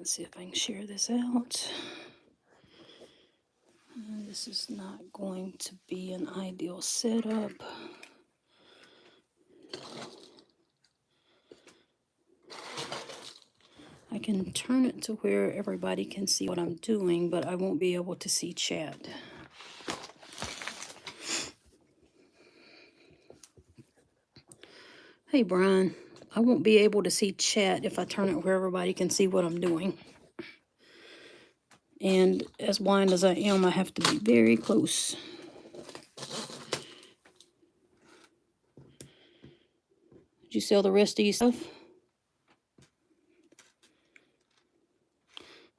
Let's see if I can share this out. This is not going to be an ideal setup. I can turn it to where everybody can see what I'm doing, but I won't be able to see chat. Hey, Brian. I won't be able to see chat if I turn it where everybody can see what I'm doing. And as blind as I am, I have to be very close. Did you sell the rest of your stuff?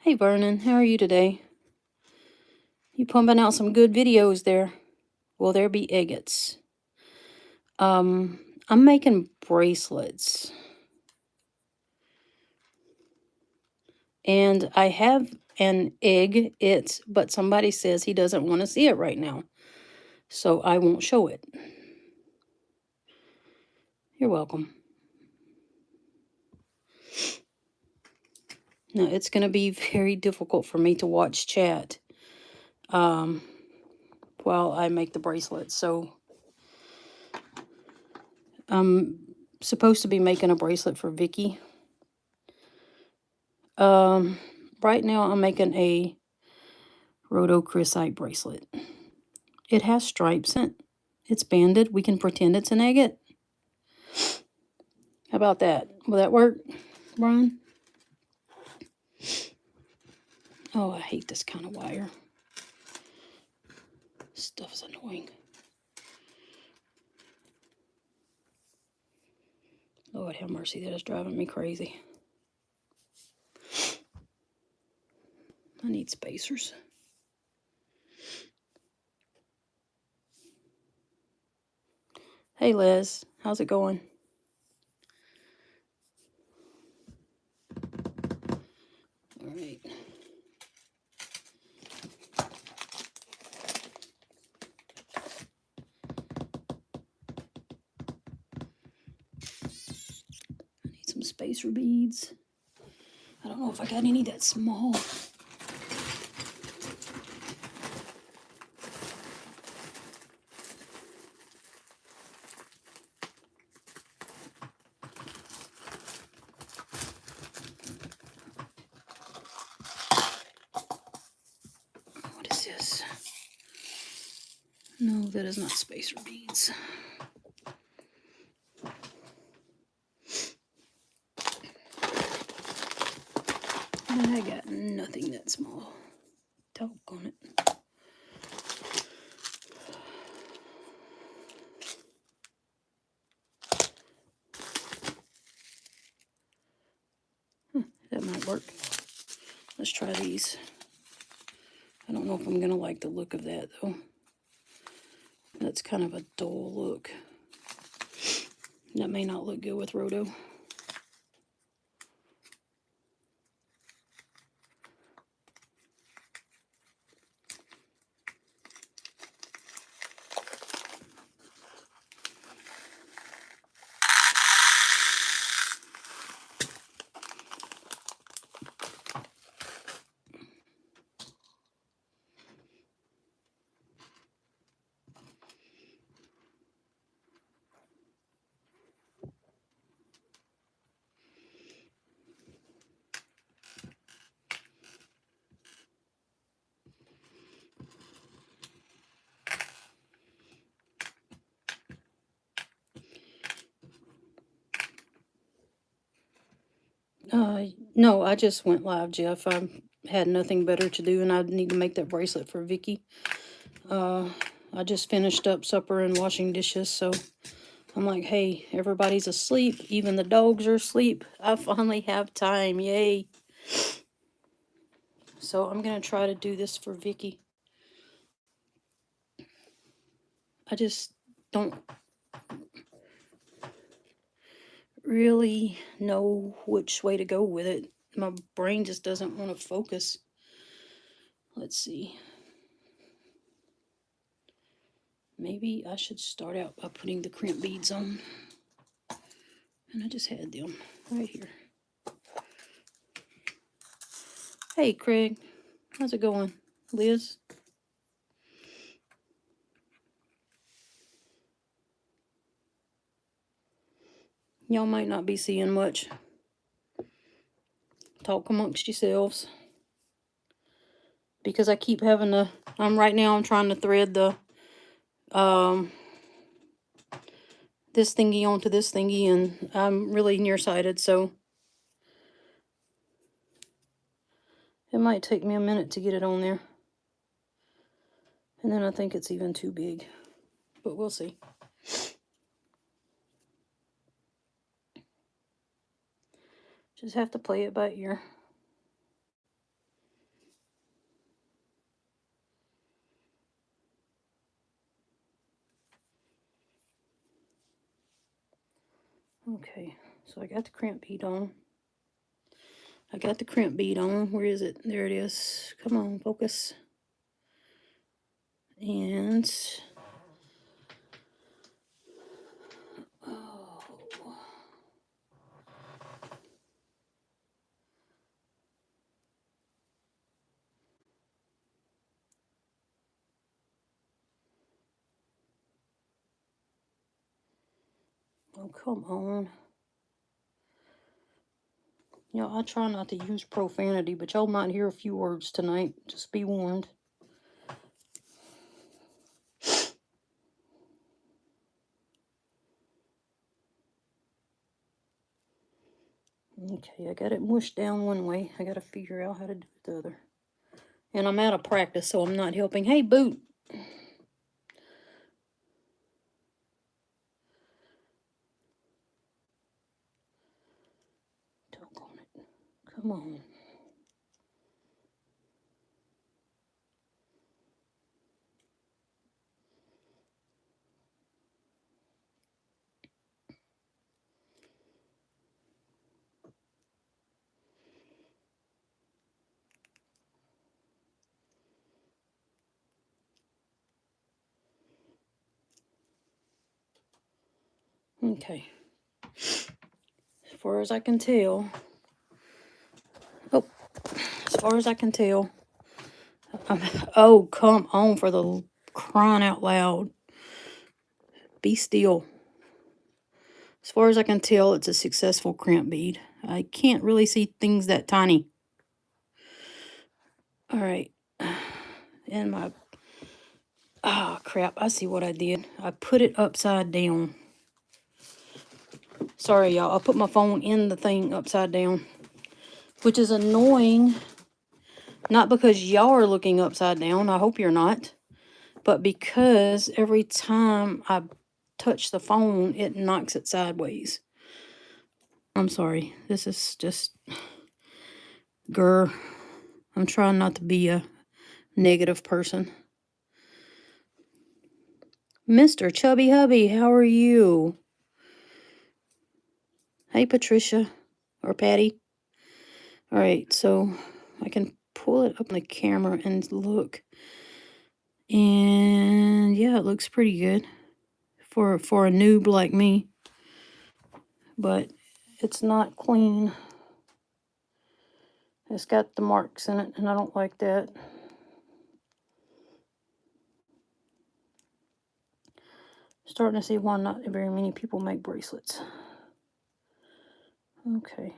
Hey, Vernon. How are you today? You pumping out some good videos there. Will there be agates? I'm making bracelets. And I have an egg, but somebody says he doesn't want to see it right now. So I won't show it. You're welcome. Now, it's going to be very difficult for me to watch chat while I make the bracelets. So I'm supposed to be making a bracelet for Vicky. Right now I'm making a rhodochrosite bracelet. It has stripes in it. It's banded. We can pretend it's an agate. How about that? Will that work, Brian? Oh, I hate this kind of wire. This stuff is annoying. Lord have mercy, that is driving me crazy. I need spacers. Hey, Liz. How's it going? All right. I need some spacer beads. I don't know if I got any that small. What is this? No, that is not spacer beads. I got nothing that small. Doggone it. That might work. Let's try these. I don't know if I'm going to like the look of that, though. That's kind of a dull look. That may not look good with Rhodo. No, I just went live, Jeff. I had nothing better to do, and I need to make that bracelet for Vicky. I just finished up supper and washing dishes, so I'm like, hey, everybody's asleep. Even the dogs are asleep. I finally have time. Yay. So I'm going to try to do this for Vicky. I just don't really know which way to go with it. My brain just doesn't want to focus. Let's see. Maybe I should start out by putting the crimp beads on. And I just had them right here. Hey, Craig. How's it going? Liz? Y'all might not be seeing much. Talk amongst yourselves. Because I keep having to... right now I'm trying to thread the... this thingy onto this thingy, and I'm really nearsighted, so... it might take me a minute to get it on there. And then I think it's even too big. But we'll see. Just have to play it by ear. Okay, so I got the crimp bead on. Where is it? There it is. Come on, focus. And... oh. Oh, come on. Y'all, I try not to use profanity, but y'all might hear a few words tonight. Just be warned. Okay, I got it mushed down one way. I got to figure out how to do it the other. And I'm out of practice, so I'm not helping. Hey, Boot! Doggone it. Come on. Okay. As far as I can tell... oh, as far as I can tell... oh, come on, for the crying out loud. Be still. As far as I can tell, it's a successful crimp bead. I can't really see things that tiny. All right. And my... oh, crap. I see what I did. I put it upside down. Sorry, y'all. I put my phone in the thing upside down. Which is annoying. Not because y'all are looking upside down. I hope you're not. But because every time I touch the phone, it knocks it sideways. I'm sorry. This is just... grr. I'm trying not to be a negative person. Mr. Chubby Hubby, how are you? Hey, Patricia. Or Patty. Alright, so I can pull it up on the camera and look. And yeah, it looks pretty good for a noob like me. But it's not clean. It's got the marks in it, and I don't like that. Starting to see why not very many people make bracelets. Okay.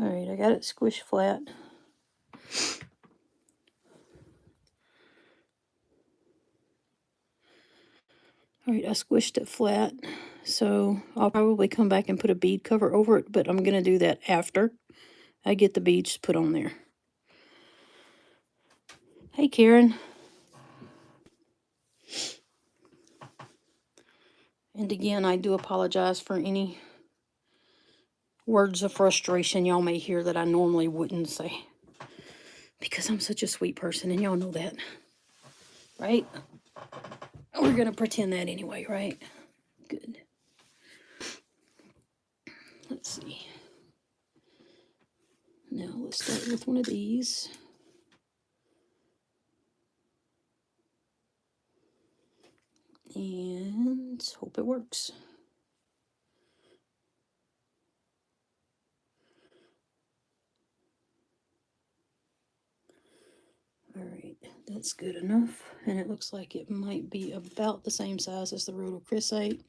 Alright, I got it squished flat. Alright, I squished it flat. So I'll probably come back and put a bead cover over it, but I'm going to do that after I get the beads put on there. Hey, Karen. And again, I do apologize for any words of frustration y'all may hear that I normally wouldn't say. Because I'm such a sweet person, and y'all know that. Right? We're going to pretend that anyway, right? Good. Let's see. Now, let's start with one of these. And hope it works. that's good enough. And it looks like it might be about the same size as the rhodochrosite.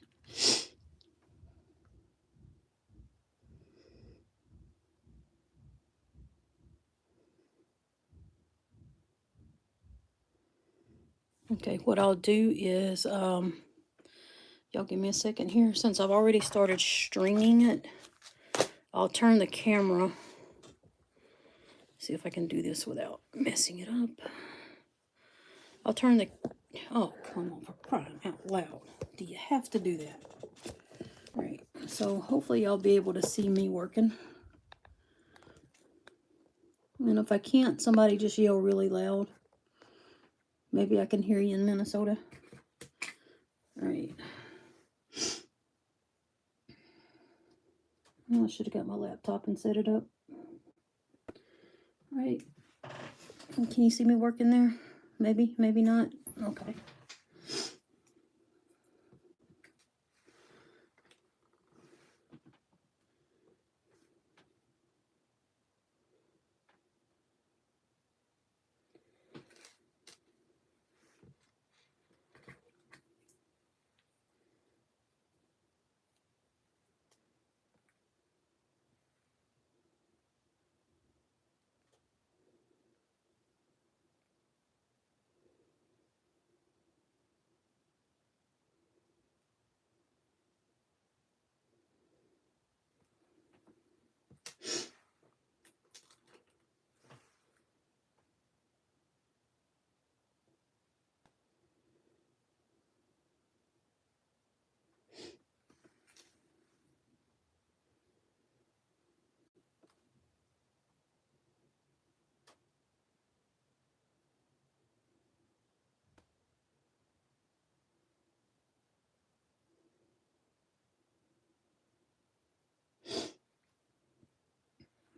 Okay, what I'll do is, y'all give me a second here. Since I've already started stringing it, I'll turn the camera. See if I can do this without messing it up. I'll turn the, oh, come on, for crying out loud. Do you have to do that? All right, so hopefully y'all be able to see me working. And if I can't, somebody just yell really loud. Maybe I can hear you in Minnesota. All right. Oh, I should have got my laptop and set it up. All right. Can you see me working there? Maybe, maybe not. Okay.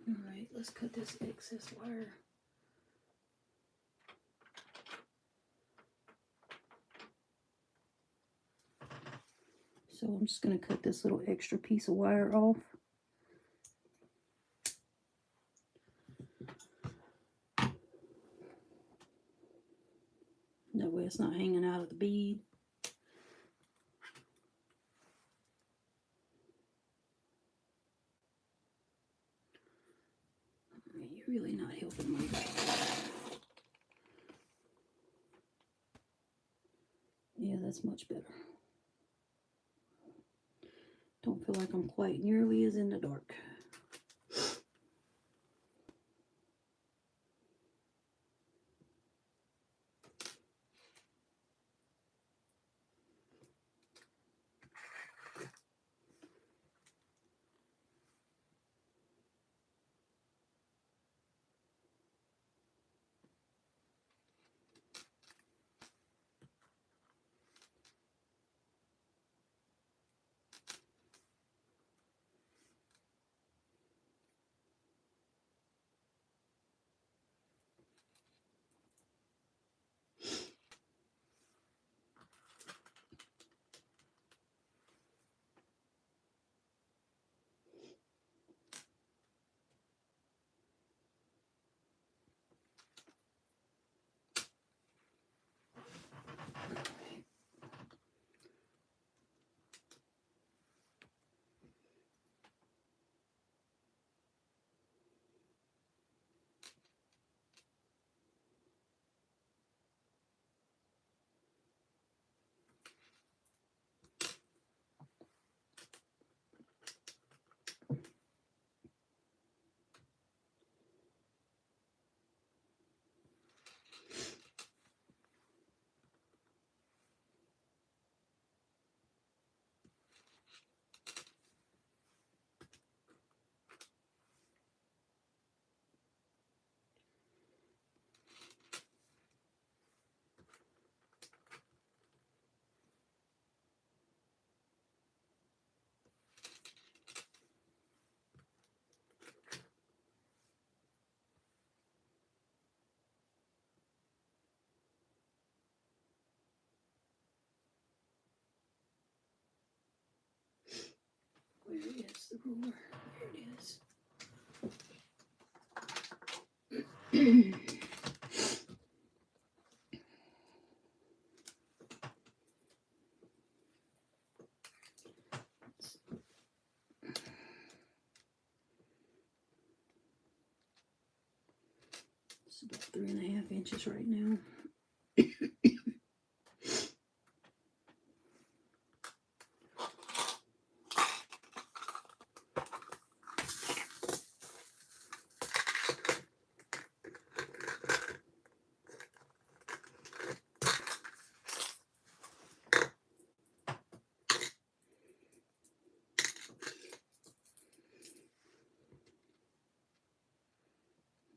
All right, let's cut this excess wire. So I'm just going to cut this little extra piece of wire off. That way it's not hanging out of the bead. You're really not helping me. Yeah, that's much better. Don't feel like I'm quite nearly as in the dark. Where is the ruler? There it is. 3.5 inches right now.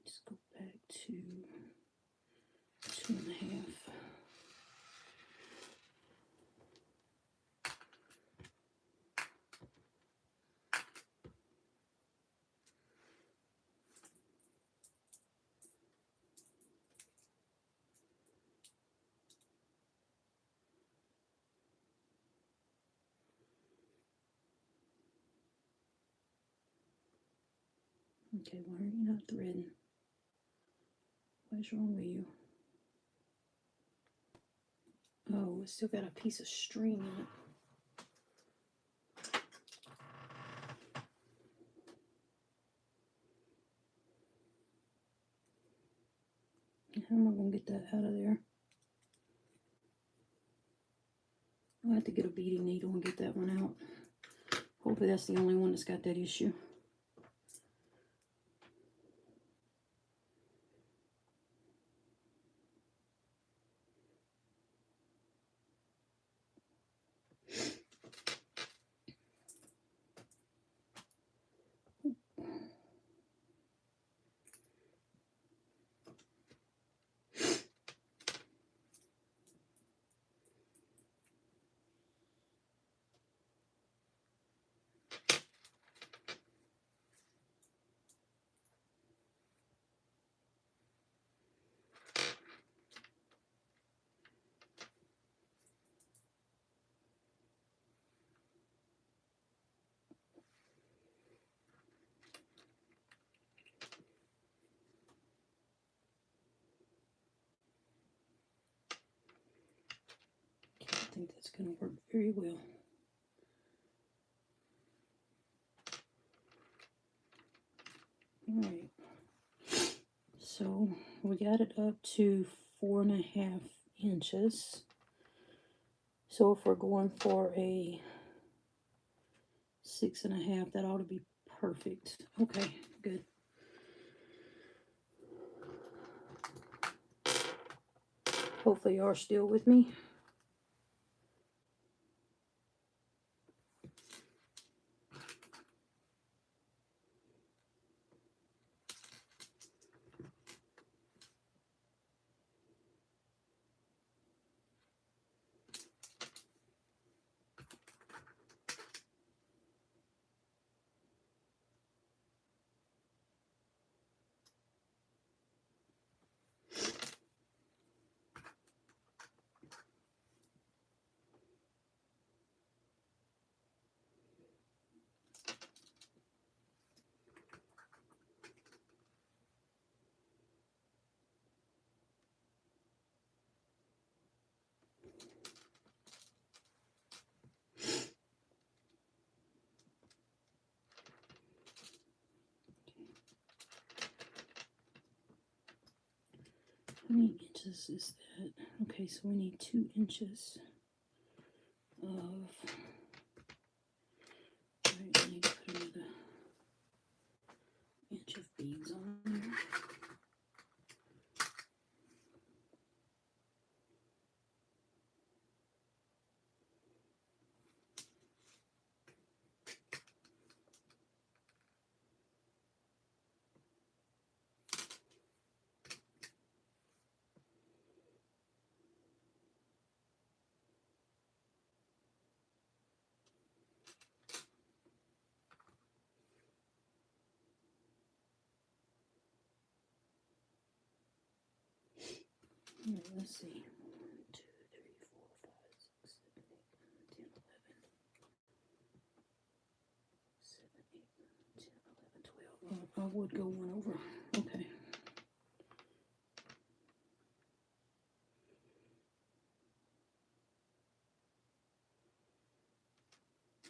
Just go back to 2.5. Okay, why are you not threading? What's wrong with you? Oh, it's still got a piece of string in it. How am I going to get that out of there? I'll have to get a beading needle and get that one out. Hopefully that's the only one that's got that issue. I think that's going to work very well. All right. So we got it up to 4.5 inches. So if we're going for a 6.5, that ought to be perfect. Okay, good. Hopefully you are still with me. How many inches is that? Okay, so we need 2 inches of, right, I need to put another inch of beads on there. All right, let's see. 1, 2, 3, 4, 5, 6, 7, 8, 9, 10, 11. 7, 8, 9, 10, 11, 12. I would go one over. Okay.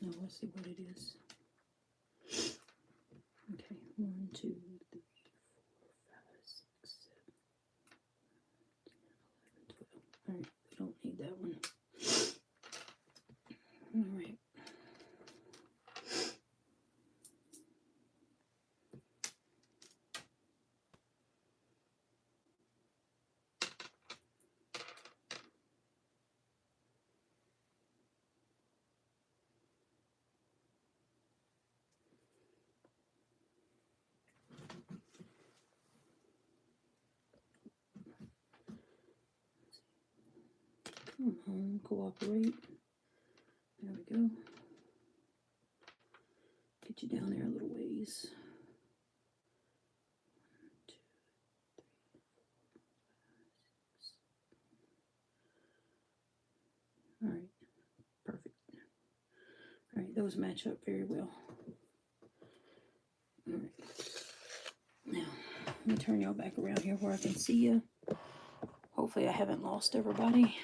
Now let's see what it is. Okay, 1, 2, 3, 4, 5, 6, 7. Come on, cooperate. There we go. Get you down there a little ways. 1, 2, 3, 4, 5, 6. All right, perfect. All right, those match up very well. All right. Now, let me turn y'all back around here where I can see you. Hopefully I haven't lost everybody.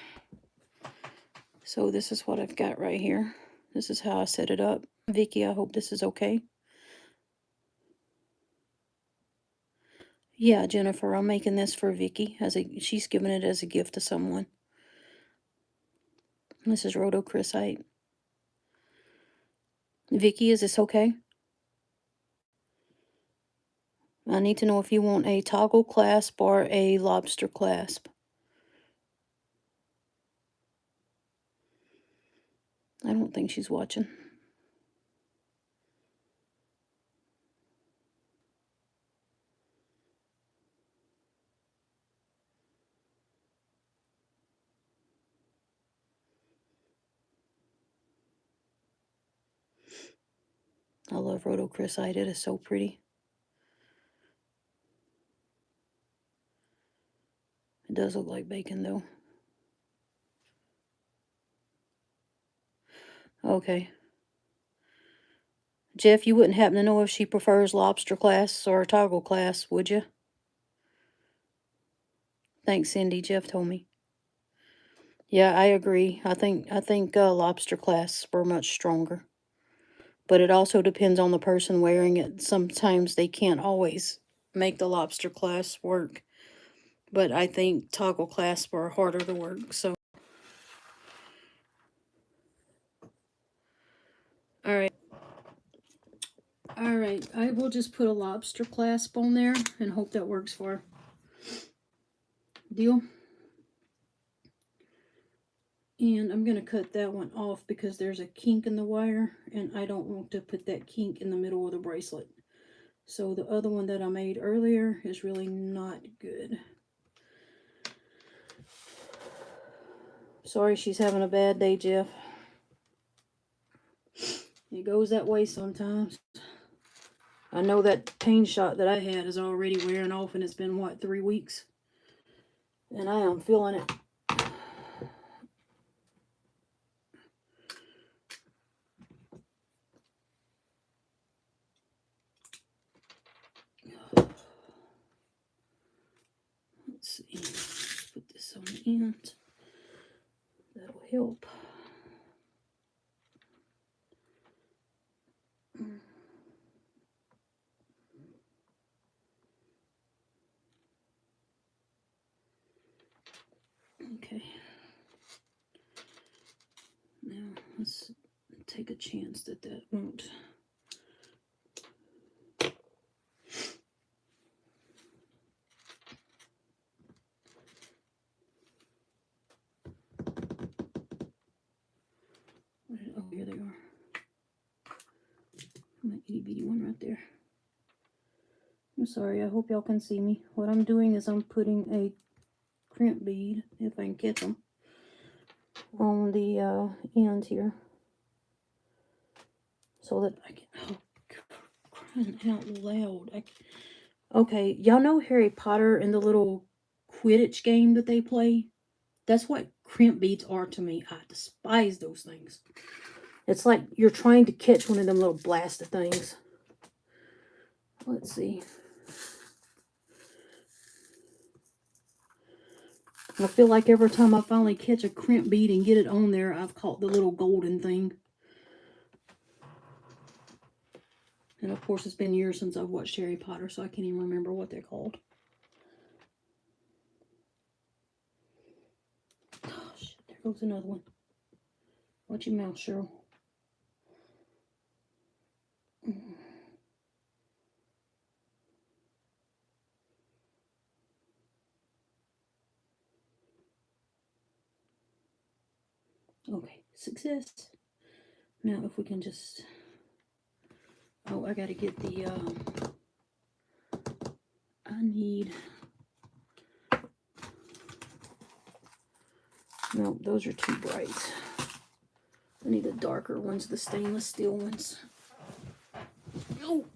So this is what I've got right here. This is how I set it up. Vicky, I hope this is okay. Yeah, Jennifer, I'm making this for Vicky. She's giving it as a gift to someone. This is rhodochrosite. Vicky, is this okay? I need to know if you want a toggle clasp or a lobster clasp. I don't think she's watching. I love rhodochrosite. It is so pretty. It does look like bacon, though. Okay. Jeff, you wouldn't happen to know if she prefers lobster clasps or toggle clasps, would you? Thanks, Cindy. Jeff told me. Yeah, I agree. I think lobster clasps are much stronger. But it also depends on the person wearing it. Sometimes they can't always make the lobster clasp work. But I think toggle clasps are harder to work, so. Alright. Alright, I will just put a lobster clasp on there and hope that works for her. Deal? And I'm going to cut that one off because there's a kink in the wire, and I don't want to put that kink in the middle of the bracelet. So the other one that I made earlier is really not good. Sorry she's having a bad day, Jeff. It goes that way sometimes. I know that pain shot that I had is already wearing off, and it's been, what, 3 weeks? And I am feeling it. Let's see. Let's put this on the end. That'll help. Okay. Now, let's take a chance that that won't. Oh, here they are. My itty bitty one right there. I'm sorry, I hope y'all can see me. What I'm doing is I'm putting a crimp bead, if I can catch them, on the end here. So that I can, oh, crying out loud. Okay, y'all know Harry Potter and the little Quidditch game that they play? That's what crimp beads are to me. I despise those things. It's like you're trying to catch one of them little blasted things. Let's see. I feel like every time I finally catch a crimp bead and get it on there, I've caught the little golden thing. And of course, it's been years since I've watched Harry Potter, so I can't even remember what they're called. Gosh, there goes another one. Watch your mouth, Cheryl. Okay, success. Now, if we can just... Oh, I gotta get the... I need... No, those are too bright. I need the darker ones, the stainless steel ones. Oh.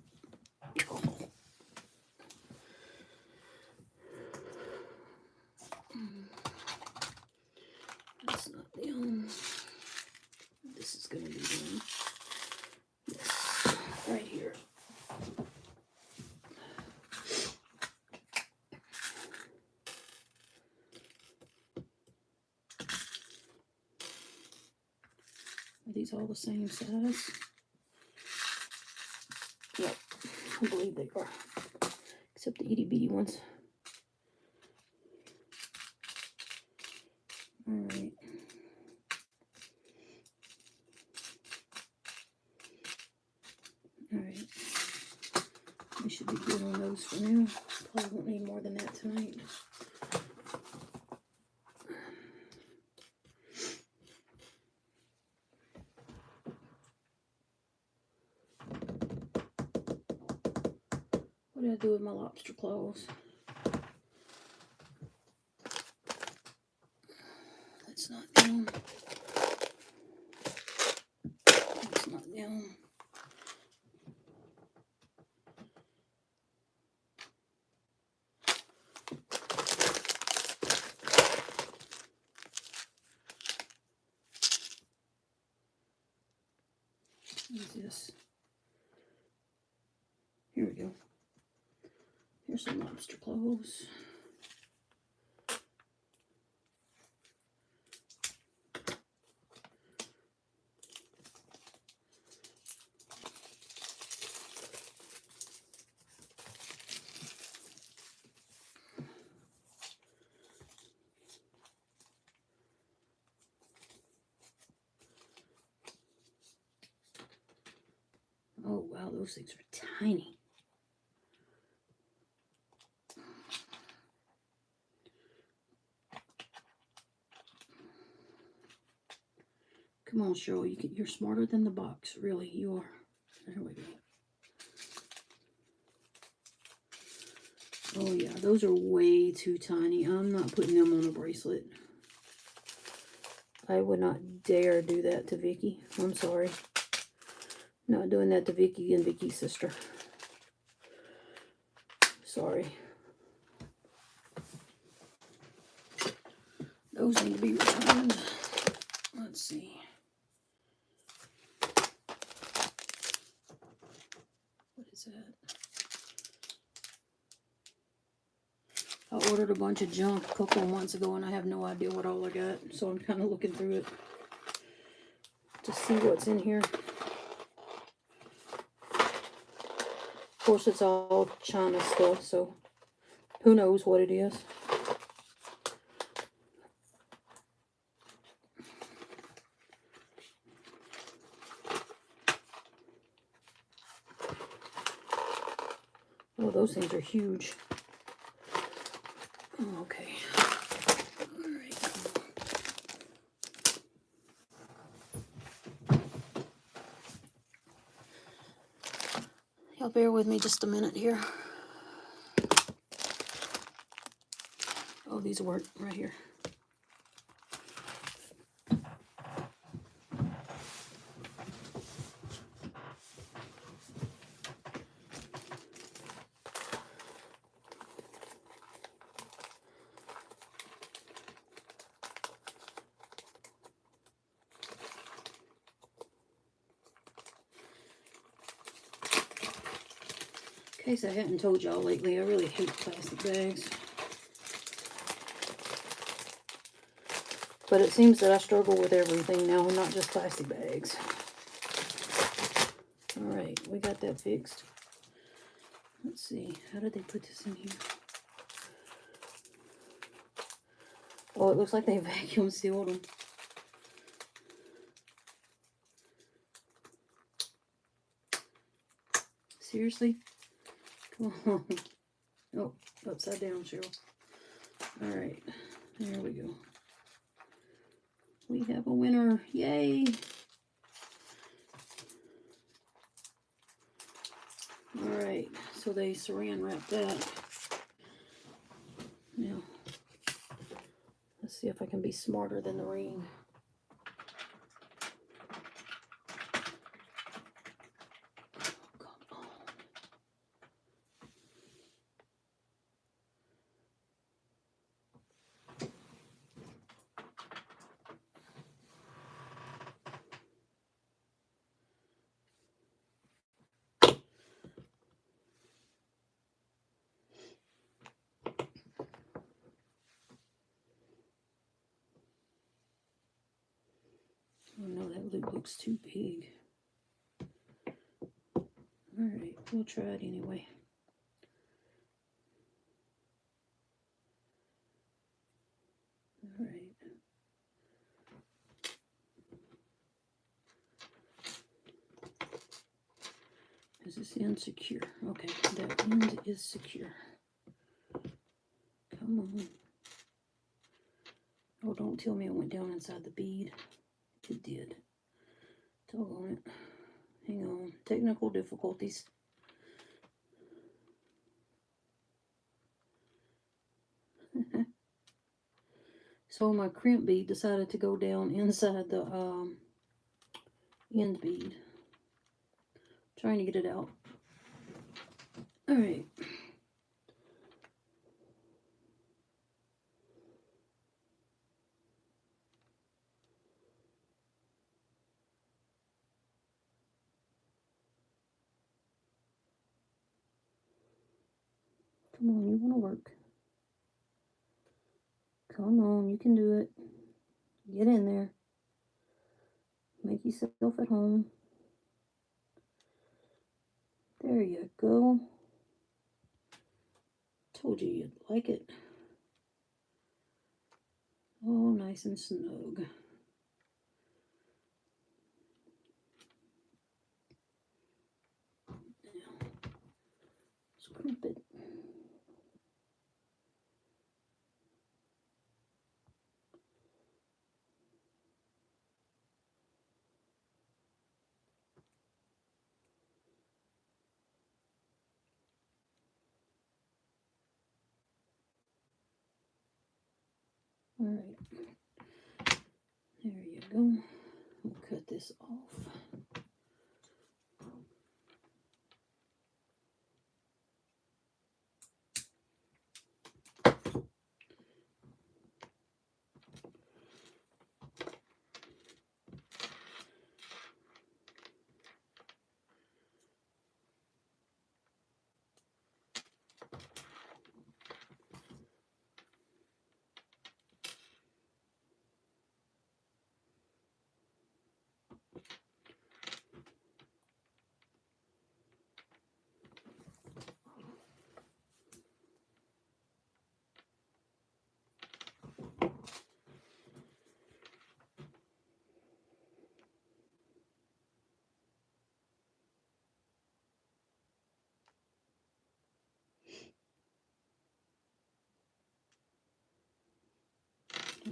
That's not them. This is going to be them. Yes, right here. Are these all the same size? Yep, I believe they are. Except the itty bitty ones. Alright. Alright. We should be good on those for now. Probably won't need more than that tonight. What did I do with my lobster claws? That's not them. That's not them. What is this? Here we go. Here's some lobster claws. Oh wow, those things are tiny. Come on, Cheryl, you're smarter than the box. Really, you are. There we go. Oh yeah, those are way too tiny. I'm not putting them on a bracelet. I would not dare do that to Vicky. I'm sorry. Not doing that to Vicky and Vicky's sister. Sorry. Those need to be returned. Let's see. What is that? I ordered a bunch of junk a couple of months ago and I have no idea what all I got. So I'm kind of looking through it to see what's in here. Of course, it's all China stuff, so who knows what it is. Oh, those things are huge. Oh, okay. All right. Y'all bear with me just a minute here. Oh, these work right here. In case I hadn't told y'all lately, I really hate plastic bags. But it seems that I struggle with everything now, not just plastic bags. Alright, we got that fixed. Let's see, how did they put this in here? Oh, it looks like they vacuum sealed them. Seriously? Come on. Oh, upside down, Cheryl. Alright, there we go. We have a winner. Yay! Alright, so they saran wrapped that. Now, let's See if I can be smarter than the ring. Oh no, that loop looks too big. Alright, we'll try it anyway. Alright. Is this end secure? Okay, that end is secure. Come on. Oh, don't tell me it went down inside the bead. It did. Doggone it. Hang on. Technical difficulties. So my crimp bead decided to go down inside the end bead. Trying to get it out. Alright. Come on, you want to work. Come on, you can do it. Get in there. Make yourself at home. There you go. Told you you'd like it. Oh, nice and snug. Now, scrimp it. Alright. There you go. We'll cut this off.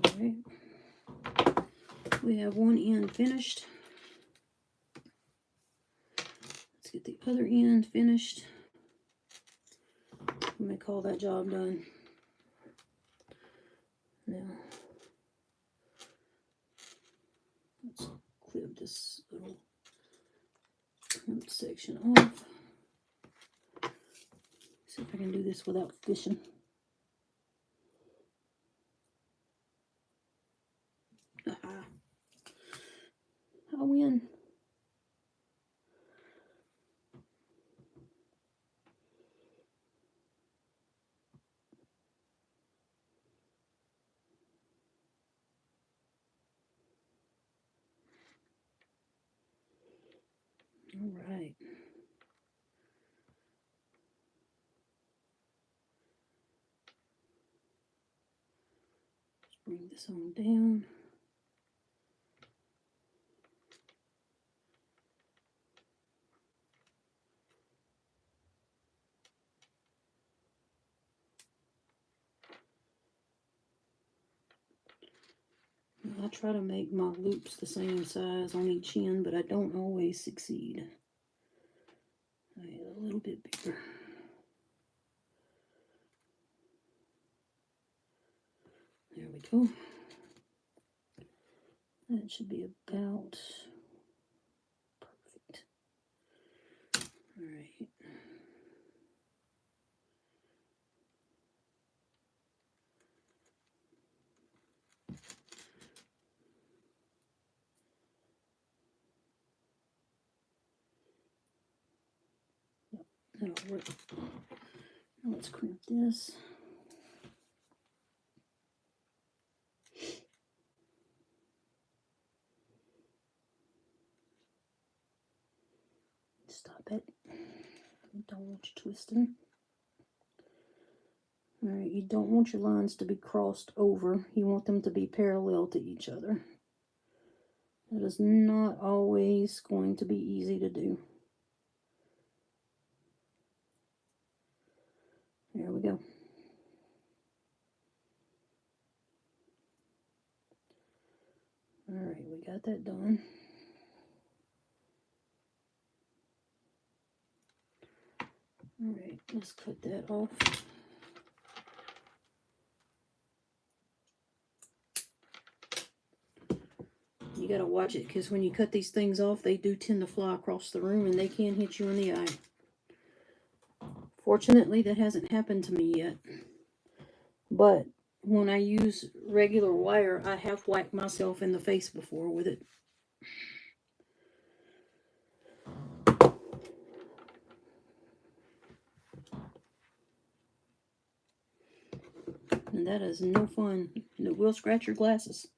Alright. We have one end finished. Let's get the other end finished. I'm going to call that job done. Now, let's clip this little section off. See if I can do this without fishing. Aha. I win. All right. Let's bring this on down. I try to make my loops the same size on each end, but I don't always succeed. I need a little bit bigger. There we go. That should be about perfect. All right. Yep, that'll work. Now let's crimp this. Stop it. Don't want you twisting. Alright, you don't want your lines to be crossed over. You want them to be parallel to each other. That is not always going to be easy to do. There we go. Alright, we got that done. Alright, let's cut that off. You gotta watch it, because when you cut these things off, they do tend to fly across the room and they can hit you in the eye. Fortunately, that hasn't happened to me yet. But when I use regular wire, I have whacked myself in the face before with it. And that is no fun. And it will scratch your glasses.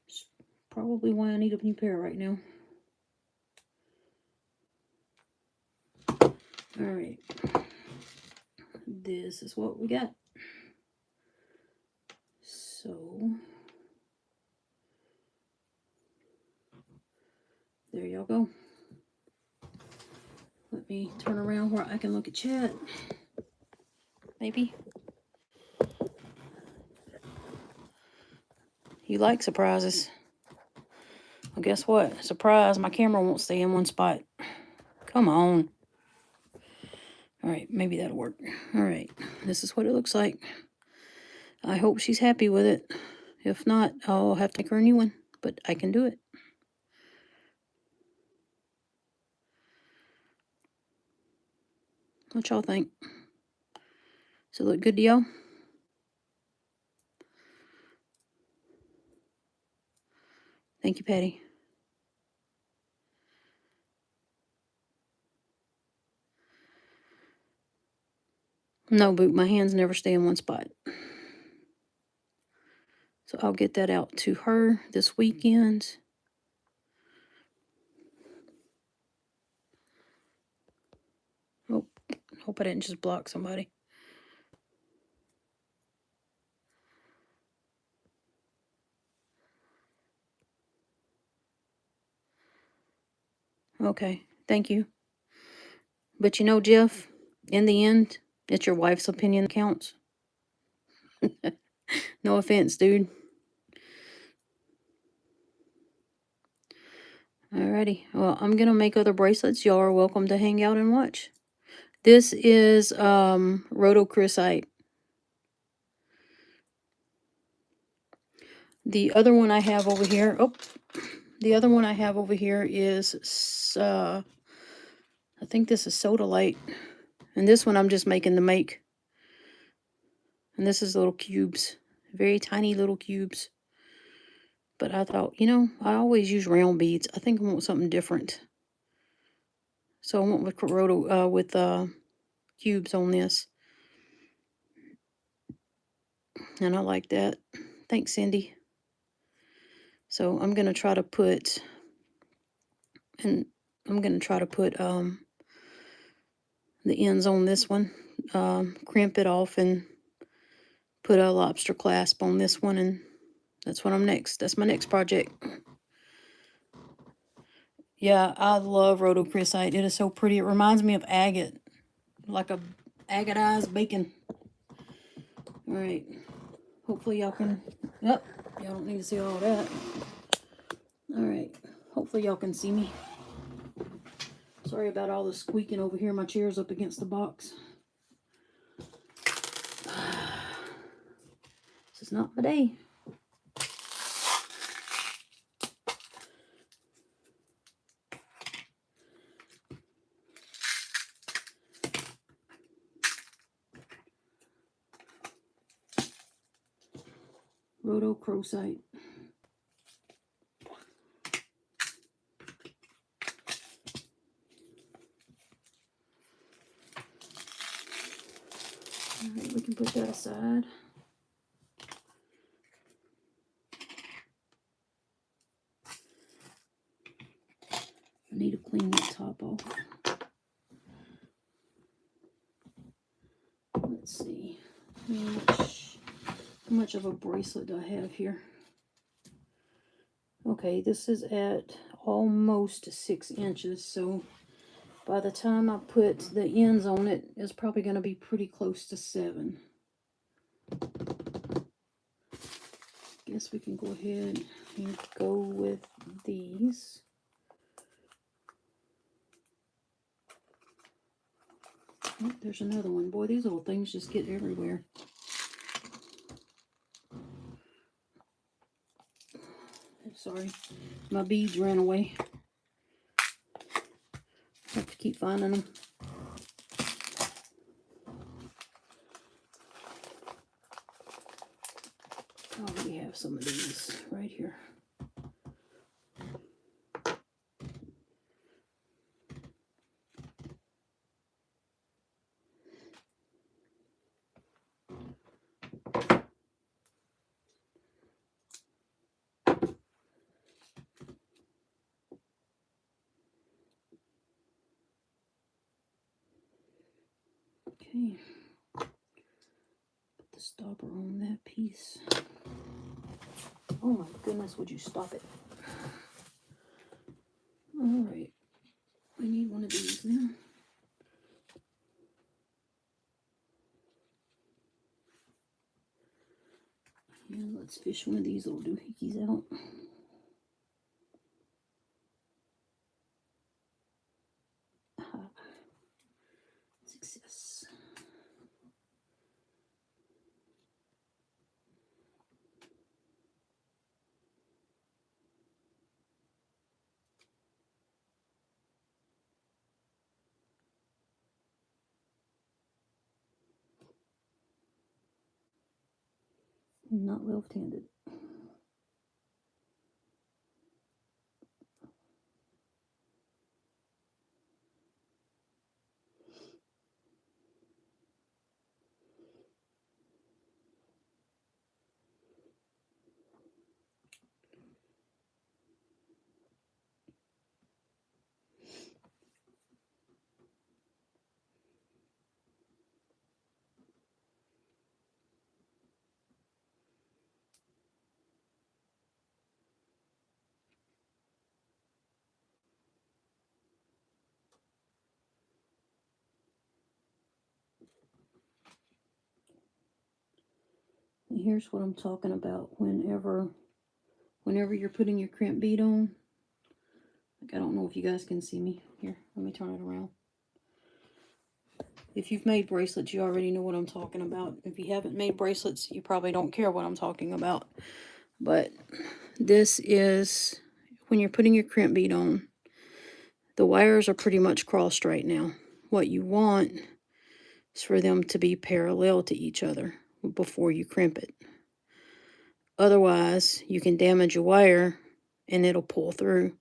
It's probably why I need a new pair right now. Alright. This is what we got. So, there y'all go. Let me turn around where I can look at chat. Maybe. You like surprises. Well, guess what? Surprise, my camera won't stay in one spot. Come on. Alright, maybe that'll work. Alright, this is what it looks like. I hope she's happy with it. If not, I'll have to make her a new one. But I can do it. What y'all think? Does it look good to y'all? Thank you, Patty. No, Boot, my hands never stay in one spot. So I'll get that out to her this weekend. Oh, hope I didn't just block somebody. Okay, thank you. But you know, Jeff, in the end, it's your wife's opinion that counts. No offense, dude. Alrighty, well, I'm gonna make other bracelets. Y'all are welcome to hang out and watch. This is rhodochrosite. The other one I have over here, is, I think this is sodalite. And this one I'm just making to make. And this is little cubes, very tiny little cubes. But I thought, you know, I always use round beads. I think I want something different. So I went with cubes on this. And I like that. Thanks, Cindy. So I'm going to try to put, the ends on this one, crimp it off and put a lobster clasp on this one, and that's what that's my next project. Yeah, I love rhodochrosite. It is so pretty. It reminds me of agate, like a agatized bacon. All right. Hopefully y'all can, yep, y'all don't need to see all that. All right. Hopefully y'all can see me. Sorry about all the squeaking over here. My chair's up against the box. This is not my day. rhodochrosite. Alright, we can put that aside. I need to clean that top off. Let's see. How much of a bracelet do I have here? Okay, this is at almost 6 inches, so by the time I put the ends on it, it's probably going to be pretty close to 7. Guess we can go ahead and go with these. Oh, there's another one. Boy, these little things just get everywhere. Sorry, my beads ran away. I have to keep finding them. Oh, we have some of these right here. Okay, put the stopper on that piece. Oh my goodness, would you stop it? All right, we need one of these now. And let's fish one of these little doohickeys out. Aha. Success. Not left-handed. And here's what I'm talking about. Whenever you're putting your crimp bead on, like, I don't know if you guys can see me. Here, let me turn it around. If you've made bracelets, you already know what I'm talking about. If you haven't made bracelets, you probably don't care what I'm talking about. But this is when you're putting your crimp bead on. The wires are pretty much crossed right now. What you want is for them to be parallel to each other before you crimp it. Otherwise, you can damage a wire and it'll pull through.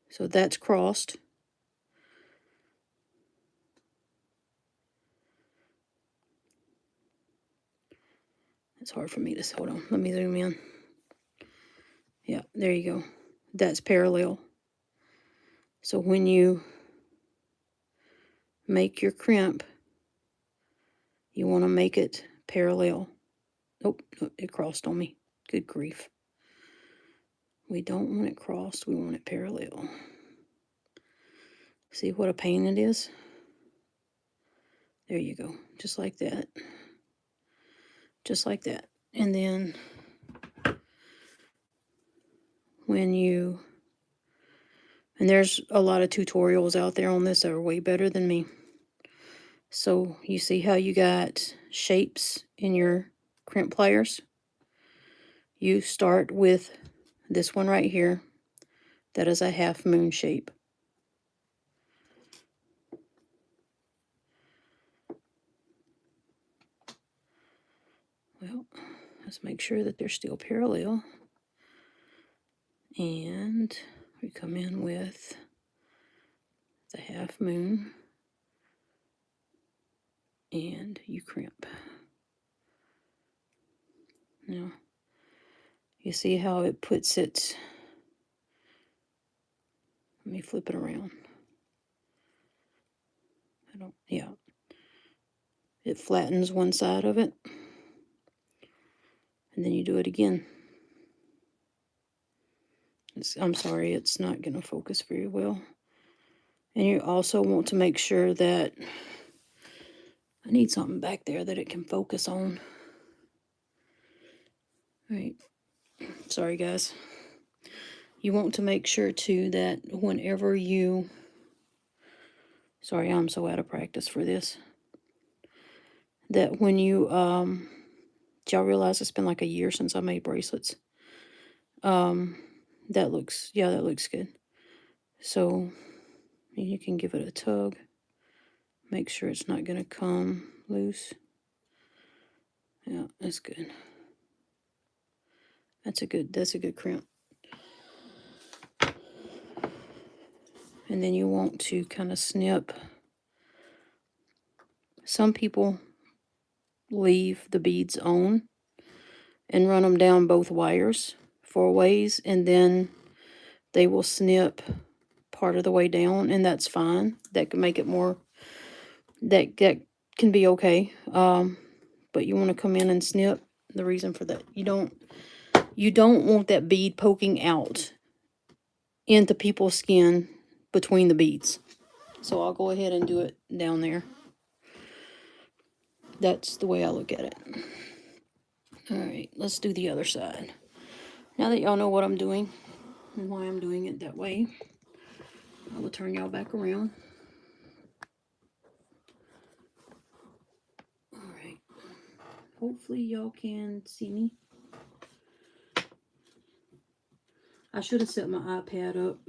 So that's crossed. It's hard for me to, hold on, let me zoom in. Yeah, there you go. That's parallel. So when you make your crimp, you want to make it parallel. Nope, it crossed on me. Good grief. We don't want it crossed, we want it parallel. See what a pain it is? There you go, just like that. Just like that. And then when you, and there's a lot of tutorials out there on this that are way better than me. So you see how you got shapes in your crimp pliers? You start with this one right here. That is a half moon shape. Well, Let's make sure that they're still parallel. And we come in with the half moon, and you crimp. Now, you see how it puts it. Let me flip it around. Yeah. It flattens one side of it, and then you do it again. I'm sorry, it's not going to focus very well. And you also want to make sure that I need something back there that it can focus on. All right. Sorry, guys. You want to make sure, too, that whenever you... Sorry, I'm so out of practice for this. That when you... y'all realize it's been like a year since I made bracelets. That looks good. So you can give it a tug. Make sure it's not going to come loose. Yeah, that's good. That's a good crimp. And then you want to kind of snip. Some people leave the beads on and run them down both wires 4 ways, and then they will snip part of the way down, and that's fine. That can make it more, that can be okay. But you want to come in and snip. The reason for that, you don't want that bead poking out into people's skin between the beads. So I'll go ahead and do it down there. That's the way I look at it. All right, let's do the other side. Now that y'all know what I'm doing and why I'm doing it that way, I will turn y'all back around. All right. Hopefully y'all can see me. I should have set my iPad up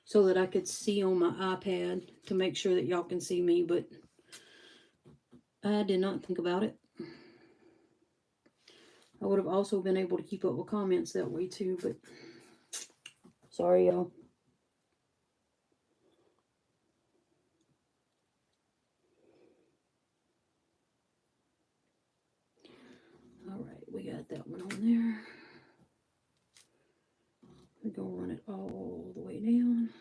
so that I could see on my iPad to make sure that y'all can see me, but I did not think about it. I would have also been able to keep up with comments that way too, but sorry, y'all. All right, we got that one on there. We're going to run it all the way down.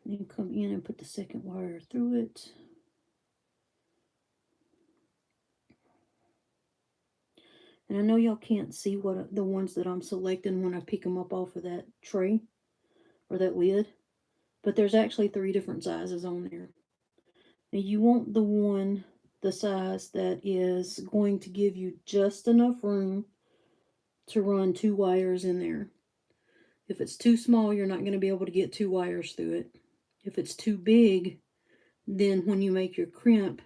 Then come in and put the second wire through it. And I know y'all can't see what the ones that I'm selecting when I pick them up off of that tray or that lid, but there's actually 3 different sizes on there. And you want the size that is going to give you just enough room to run 2 wires in there. If it's too small, you're not going to be able to get 2 wires through it. If it's too big, then when you make your crimp,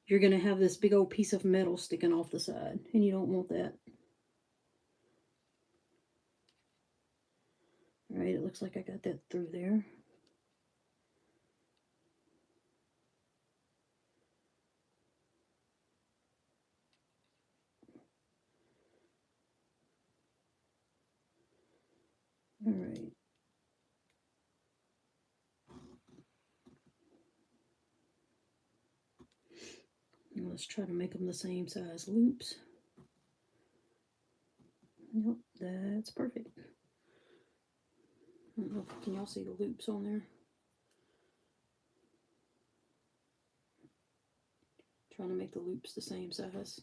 you're going to have this big old piece of metal sticking off the side, and you don't want that. All right, it looks like I got that through there. All right. Now let's try to make them the same size loops. Yep, that's perfect. I don't know, can y'all see the loops on there? Trying to make the loops the same size.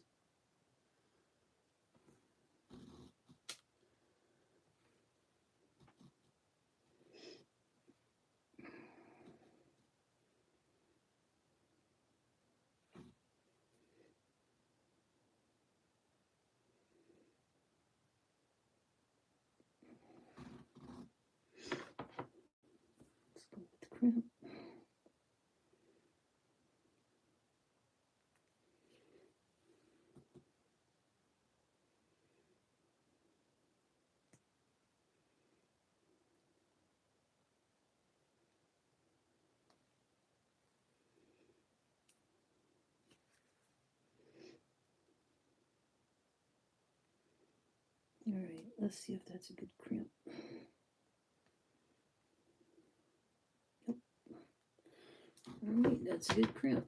Let's go with the crimp. Alright, let's see if that's a good crimp. Yep. Alright, that's a good crimp.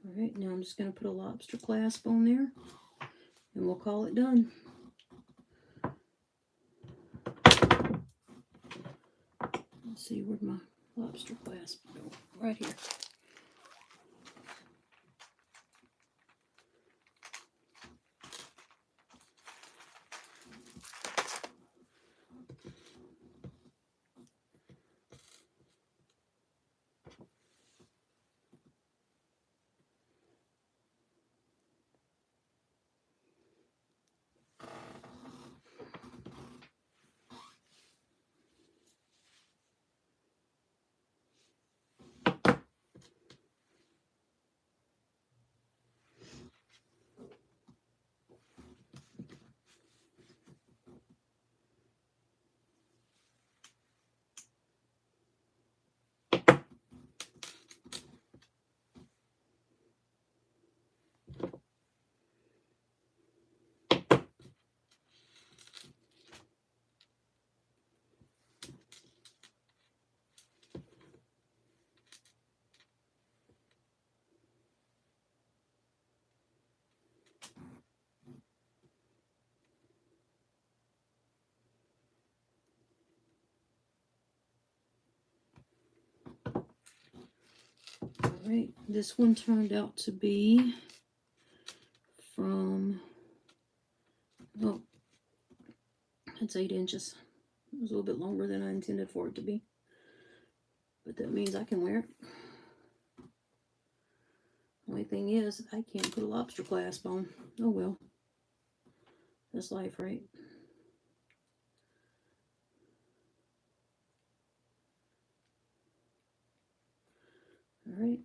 Alright, now I'm just going to put a lobster clasp on there, and we'll call it done. Let's see, where'd my lobster clasp go? Right here. Alright, this one turned out to be from, oh, it's 8 inches. It was a little bit longer than I intended for it to be, but that means I can wear it. Only thing is, I can't put a lobster clasp on. Oh well. That's life, right? Alright.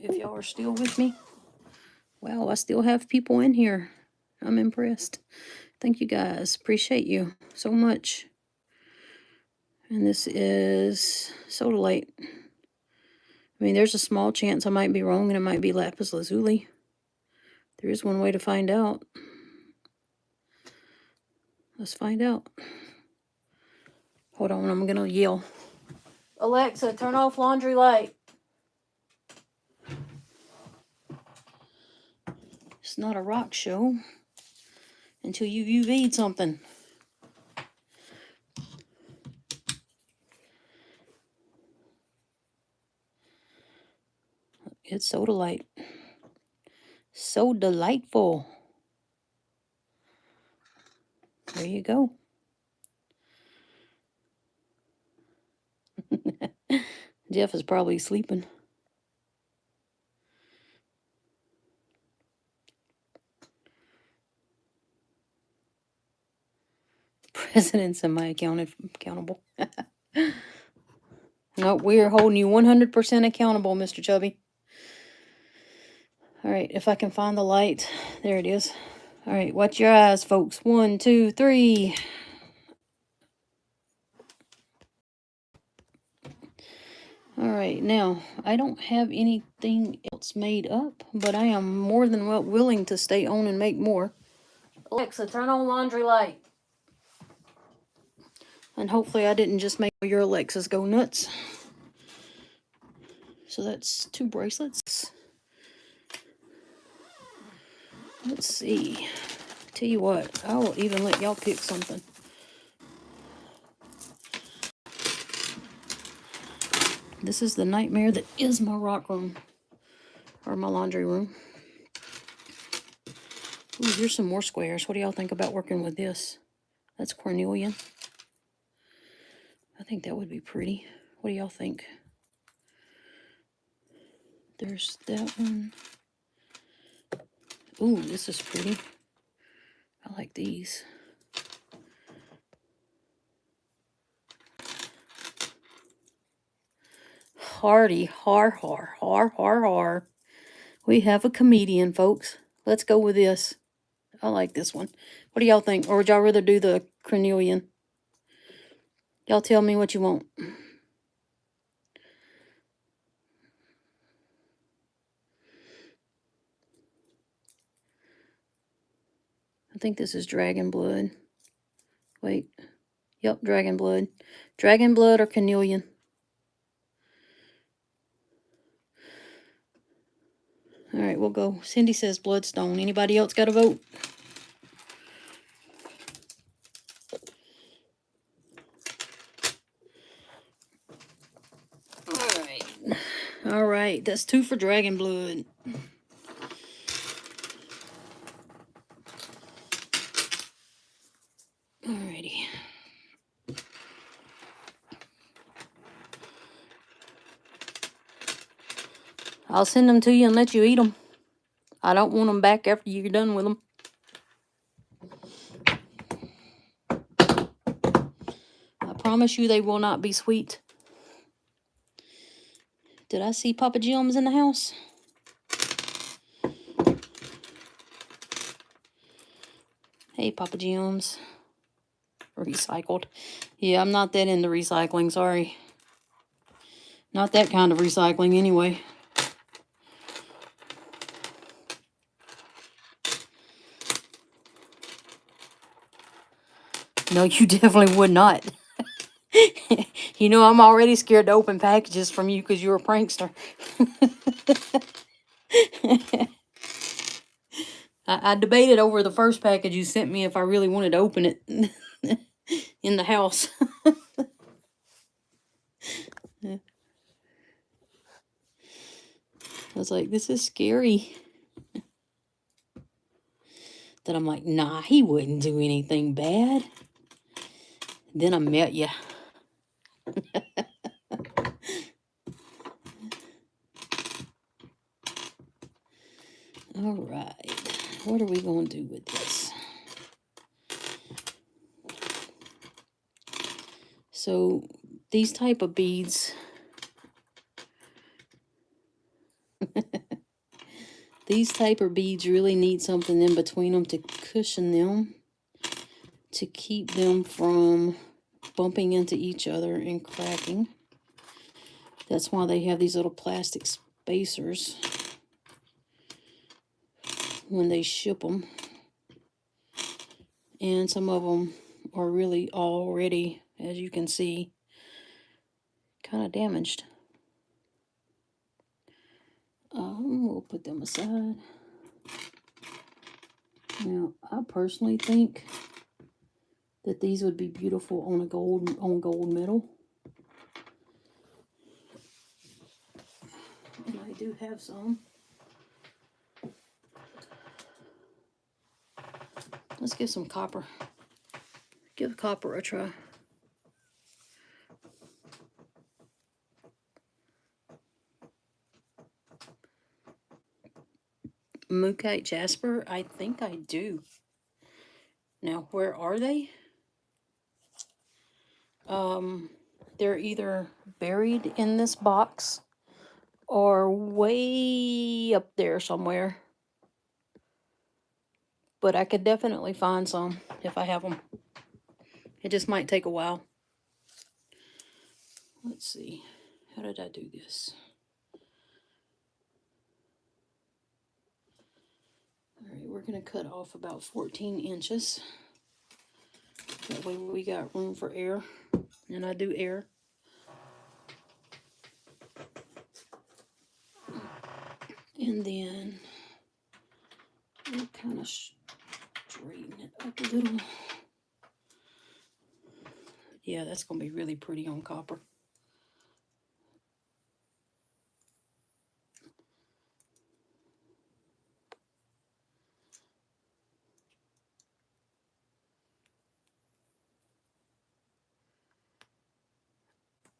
If y'all are still with me, wow, I still have people in here. I'm impressed. Thank you guys. Appreciate you so much. And this is Soul.adventures. I mean, there's a small chance I might be wrong and it might be lapis lazuli. There is one way to find out. Let's find out. Hold on, I'm gonna yell. Alexa, turn off laundry light. It's not a rock show until you've UV'd something. It's so delight. So delightful. There you go. Jeff is probably sleeping. President semi-accountable. No, we're holding you 100% accountable, Mr. Chubby. All right, if I can find the light. There it is. All right, watch your eyes, folks. 1, 2, 3. All right, now, I don't have anything else made up, but I am more than willing to stay on and make more. Alexa, turn on laundry light. And hopefully I didn't just make your Alexas go nuts. So that's 2 bracelets. Let's see. Tell you what, I'll even let y'all pick something. This is the nightmare that is my rock room. Or my laundry room. Ooh, here's some more squares. What do y'all think about working with this? That's cornelian. I think that would be pretty. What do y'all think? There's that one. Ooh, this is pretty. I like these. Hardy, har. We have a comedian, folks. Let's go with this. I like this one. What do y'all think? Or would y'all rather do the carnelian? Y'all tell me what you want. I think this is dragon blood. Wait. Yep, dragon blood. Dragon blood or carnelian? All right, we'll go. Cindy says bloodstone. Anybody else got a vote? All right. All right, that's 2 for dragon blood. Alrighty. I'll send them to you and let you eat them. I don't want them back after you're done with them. I promise you they will not be sweet. Did I see Papa Jim's in the house? Hey, Papa Jim's. Recycled. Yeah, I'm not that into recycling, sorry. Not that kind of recycling, anyway. No, you definitely would not. You know, I'm already scared to open packages from you because you're a prankster. I debated over the first package you sent me if I really wanted to open it in the house. I was like, this is scary. Then I'm like, nah, he wouldn't do anything bad. Then I met you. All right. What are we going to do with this? So these type of beads, these type of beads really need something in between them to cushion them, to keep them from bumping into each other and cracking. That's why they have these little plastic spacers when they ship them. And some of them are really already, as you can see, kind of damaged. We'll put them aside. Now, I personally think that these would be beautiful on a gold medal. And I do have some. Let's give some copper. Give copper a try. Mookaite Jasper? I think I do. Now, where are they? They're either buried in this box or way up there somewhere. But I could definitely find some if I have them. It just might take a while. Let's see. How did I do this? All right, we're going to cut off about 14 inches. That way we got room for air. And I do air. And then we'll kind of straighten it up a little. Yeah, that's going to be really pretty on copper.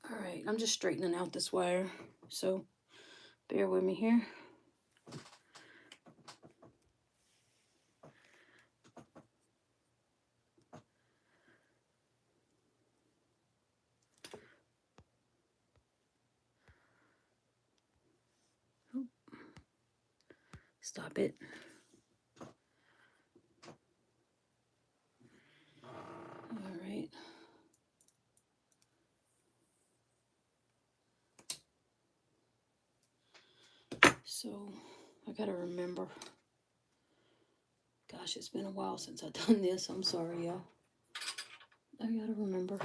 All right, I'm just straightening out this wire, so bear with me here. Stop it. So I gotta remember. Gosh, it's been a while since I've done this. I'm sorry, y'all. I gotta remember.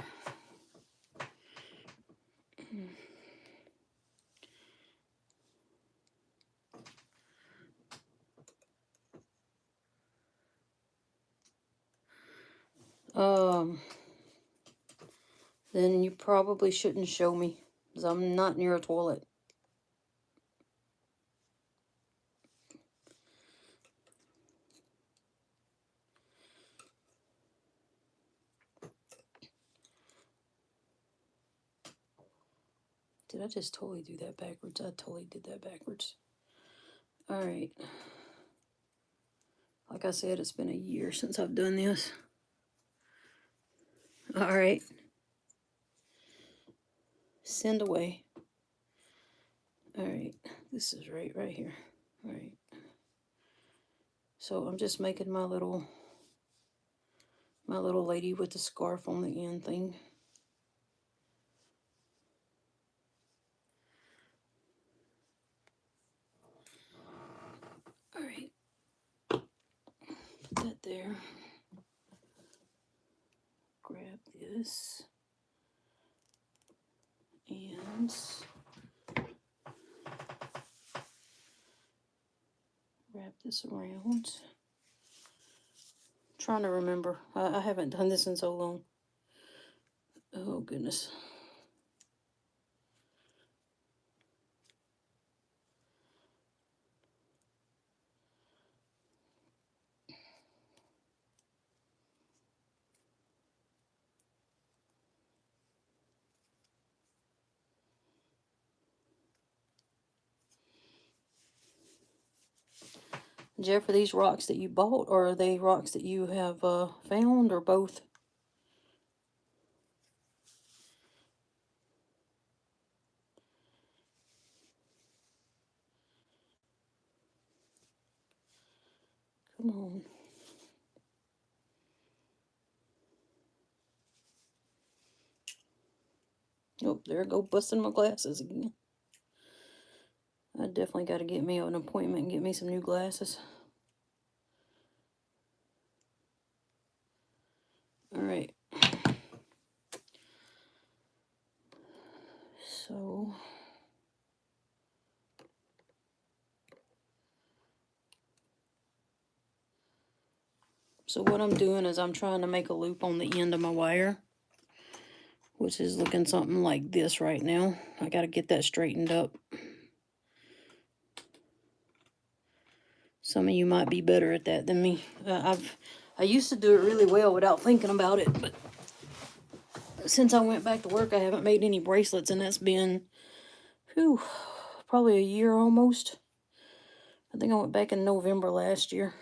Then you probably shouldn't show me, because I'm not near a toilet. Did I just totally do that backwards? I totally did that backwards. Alright. Like I said, it's been a year since I've done this. Alright. Send away. Alright. This is right here. Alright. So I'm just making my little lady with the scarf on the end thing. Alright. Put that there. Grab this. And wrap this around. I'm trying to remember. I haven't done this in so long. Oh goodness. Jeff, are these rocks that you bought, or are they rocks that you have found, or both? Come on. Oh, there I go, busting my glasses again. I definitely got to get me an appointment and get me some new glasses. Alright. So what I'm doing is I'm trying to make a loop on the end of my wire, which is looking something like this right now. I got to get that straightened up. Some of you might be better at that than me. I used to do it really well without thinking about it, but since I went back to work, I haven't made any bracelets, and that's been, probably a year almost. I think I went back in November last year.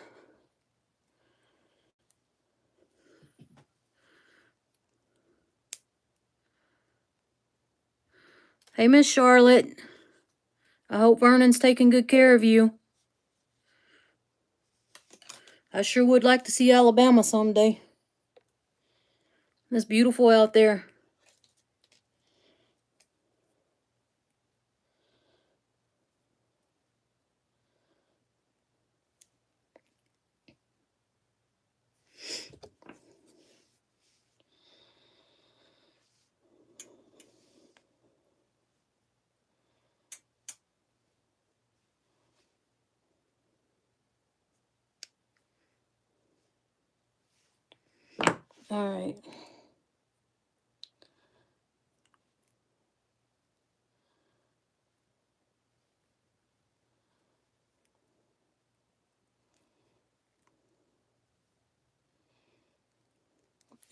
Hey, Miss Charlotte. I hope Vernon's taking good care of you. I sure would like to see Alabama someday. It's beautiful out there. All right.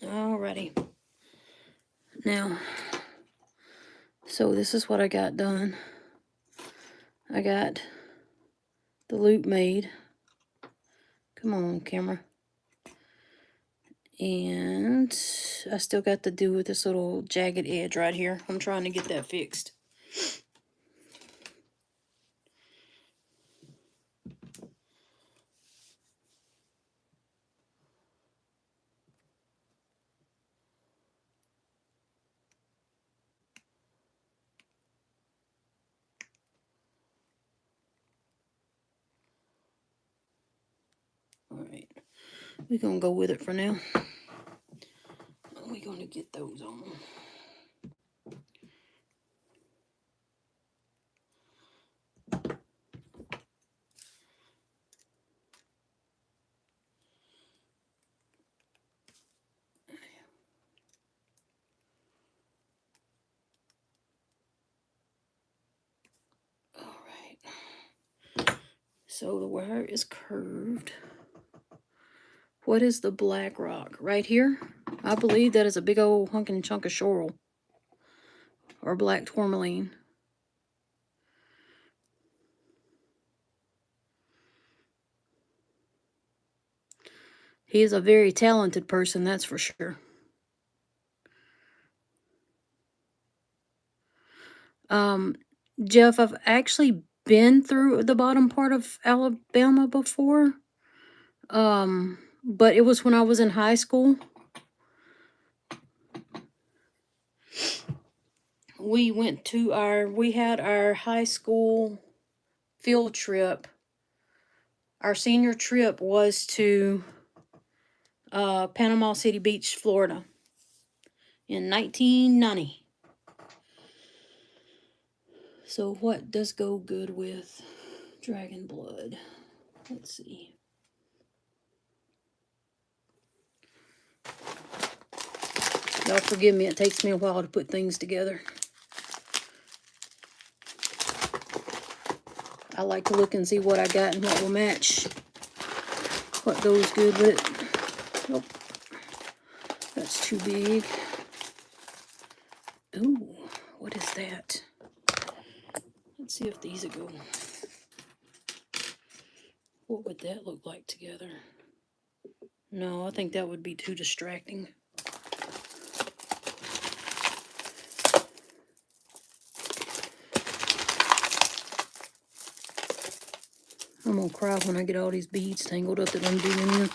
Alrighty. Now, so this is what I got done. I got the loop made. Come on, camera. And I still got to do with this little jagged edge right here. I'm trying to get that fixed. We're going to go with it for now. We're going to get those on. All right. So the wire is curved. What is the black rock? Right here? I believe that is a big old hunkin' chunk of coral. Or black tourmaline. He is a very talented person, that's for sure. Jeff, I've actually been through the bottom part of Alabama before. But it was when I was in high school. We had our high school field trip. Our senior trip was to Panama City Beach, Florida in 1990. So what does go good with dragon blood? Let's see. Y'all forgive me, it takes me a while to put things together. I like to look and see what I got and what will match. What goes good with it. Nope. That's too big. Ooh, what is that? Let's see if these will go. What would that look like together? No, I think that would be too distracting. I'm gonna cry when I get all these beads tangled up that I'm doing here.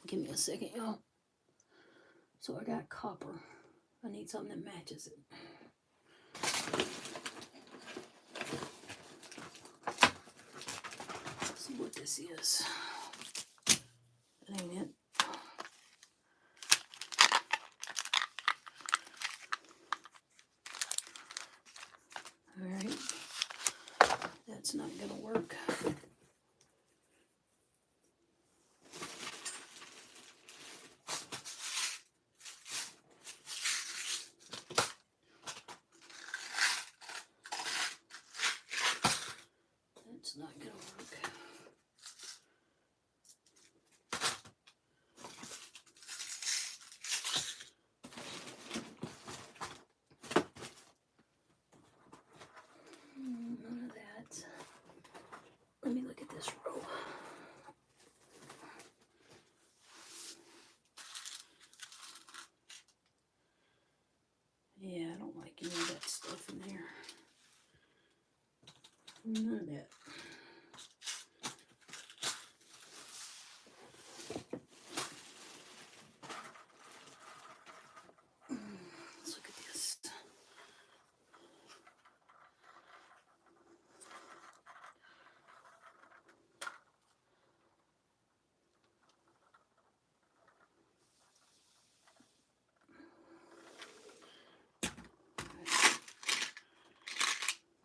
Give me a second, y'all. So I got copper. I need something that matches it. Let's see what this is. That ain't it. Alright. That's not gonna work. That's not gonna work. None of that. Let me look at this row. Yeah, I don't like any of that stuff in there. None of that. Let's look at this.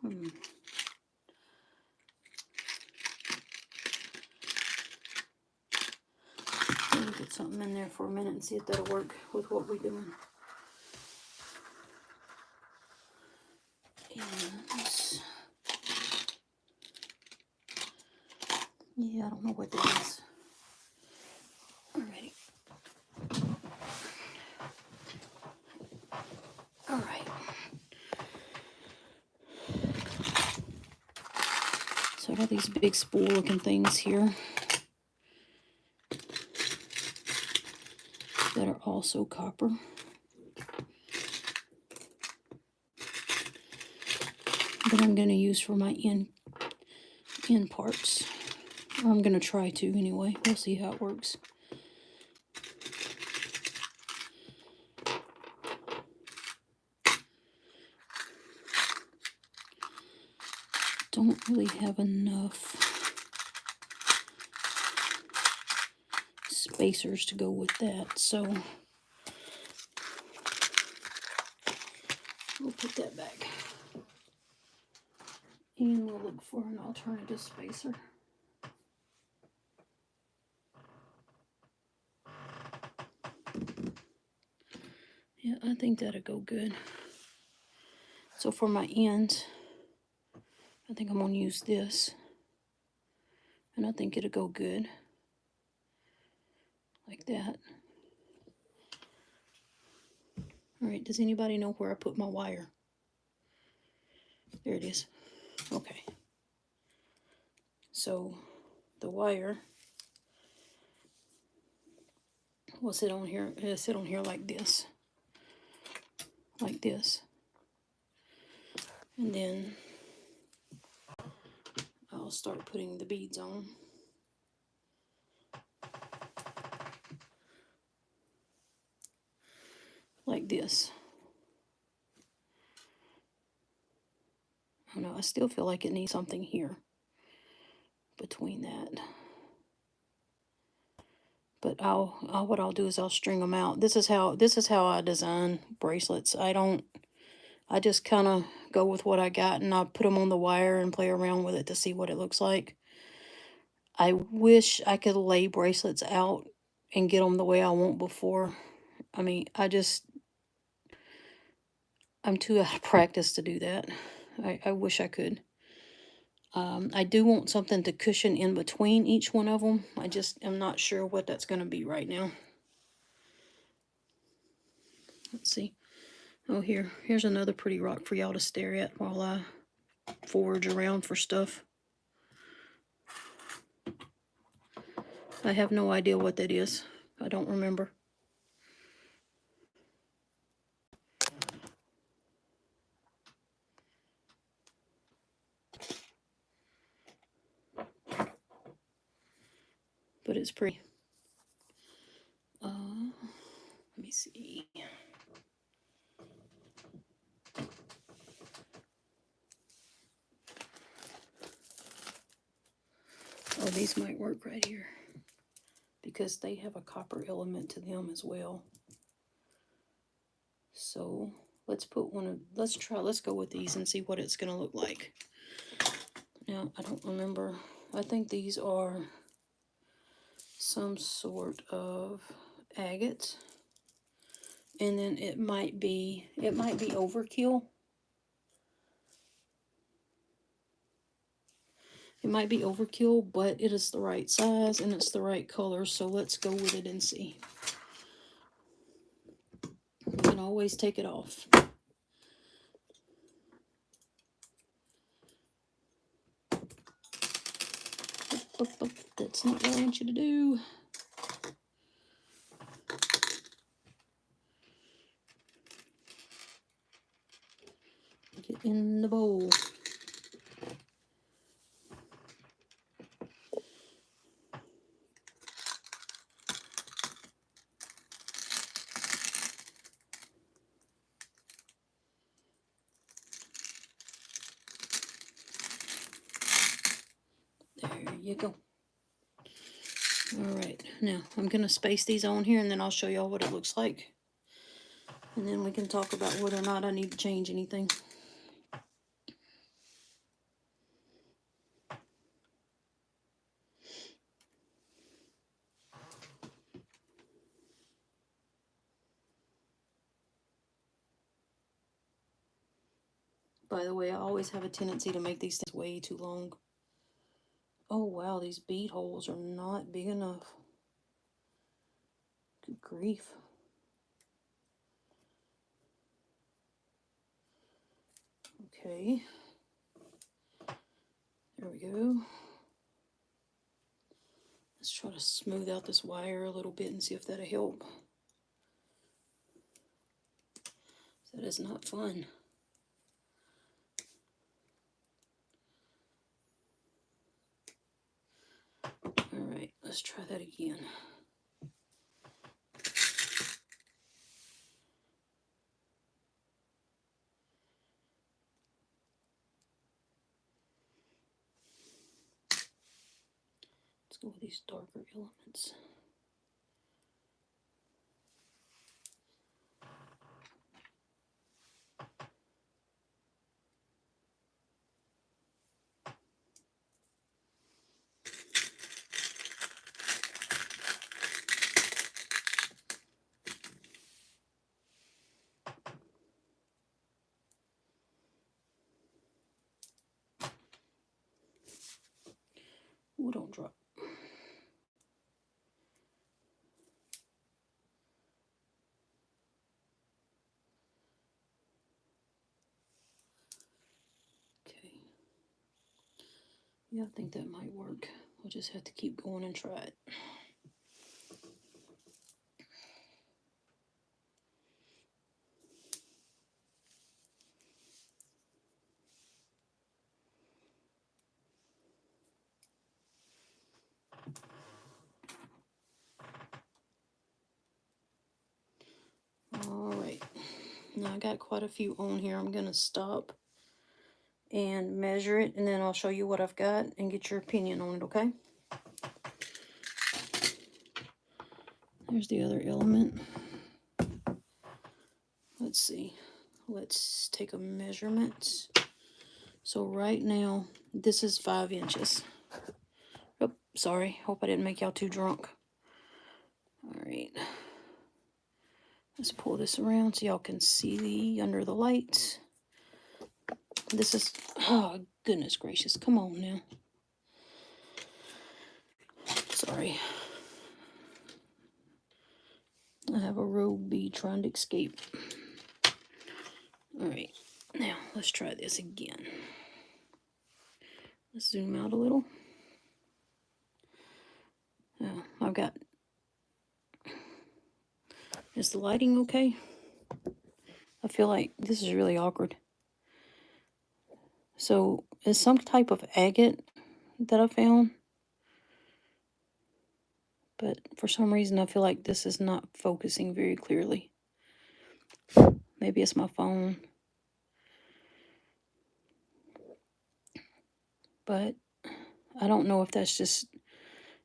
Let me get something in there for a minute and see if that'll work with what we're doing. Yeah, I don't know what that is. Alrighty. Alright. So I got these big spool looking things here that are also copper. That I'm going to use for my end parts. Or I'm going to try to anyway. We'll see how it works. don't really have enough spacers to go with that, so we'll put that back. And we'll look for an alternative spacer. Yeah, I think that'll go good. So for my ends, I think I'm going to use this. And I think it'll go good. Like that. Alright, does anybody know where I put my wire? There it is. Okay. So the wire will sit on here. It'll sit on here like this. Like this. And then I'll start putting the beads on. Like this. I don't know, I still feel like it needs something here between that. But what I'll do is I'll string them out. This is how I design bracelets. I just kind of go with what I got, and I put them on the wire and play around with it to see what it looks like. I wish I could lay bracelets out and get them the way I want before. I mean, I'm too out of practice to do that. I wish I could. I do want something to cushion in between each one of them. I just am not sure what that's going to be right now. Let's see. Oh, here's another pretty rock for y'all to stare at while I forage around for stuff. I have no idea what that is. I don't remember. But it's pretty. Let me see. Oh, these might work right here because they have a copper element to them as well. So let's put let's go with these and see what it's going to look like. Now, I don't remember. I think these are some sort of agate. And then it might be overkill. It might be overkill, but it is the right size and it's the right color, so let's go with it and see. You can always take it off. That's not what I want you to do. Get in the bowl. There you go. Alright, now I'm going to space these on here and then I'll show y'all what it looks like. And then we can talk about whether or not I need to change anything. By the way, I always have a tendency to make these things way too long. Oh wow, these bead holes are not big enough. Good grief. Okay. There we go. Let's try to smooth out this wire a little bit and see if that'll help. That is not fun. Alright, let's try that again. All these darker elements. Ooh, don't drop. Okay. Yeah, I think that might work. We'll just have to keep going and try it. All right. Now I got quite a few on here. I'm going to stop and measure it, and then I'll show you what I've got and get your opinion on it, okay? There's the other element. Let's see. Let's take a measurement. So right now, this is 5 inches. Oh, sorry. Hope I didn't make y'all too drunk. All right. Let's pull this around so y'all can see under the lights. This is, oh, goodness gracious. Come on now. Sorry. I have a rogue bee trying to escape. All right. Now, let's try this again. Let's zoom out a little. I've got, is the lighting okay? I feel like this is really awkward. So, it's some type of agate that I found. But for some reason, I feel like this is not focusing very clearly. Maybe it's my phone. But I don't know if that's just,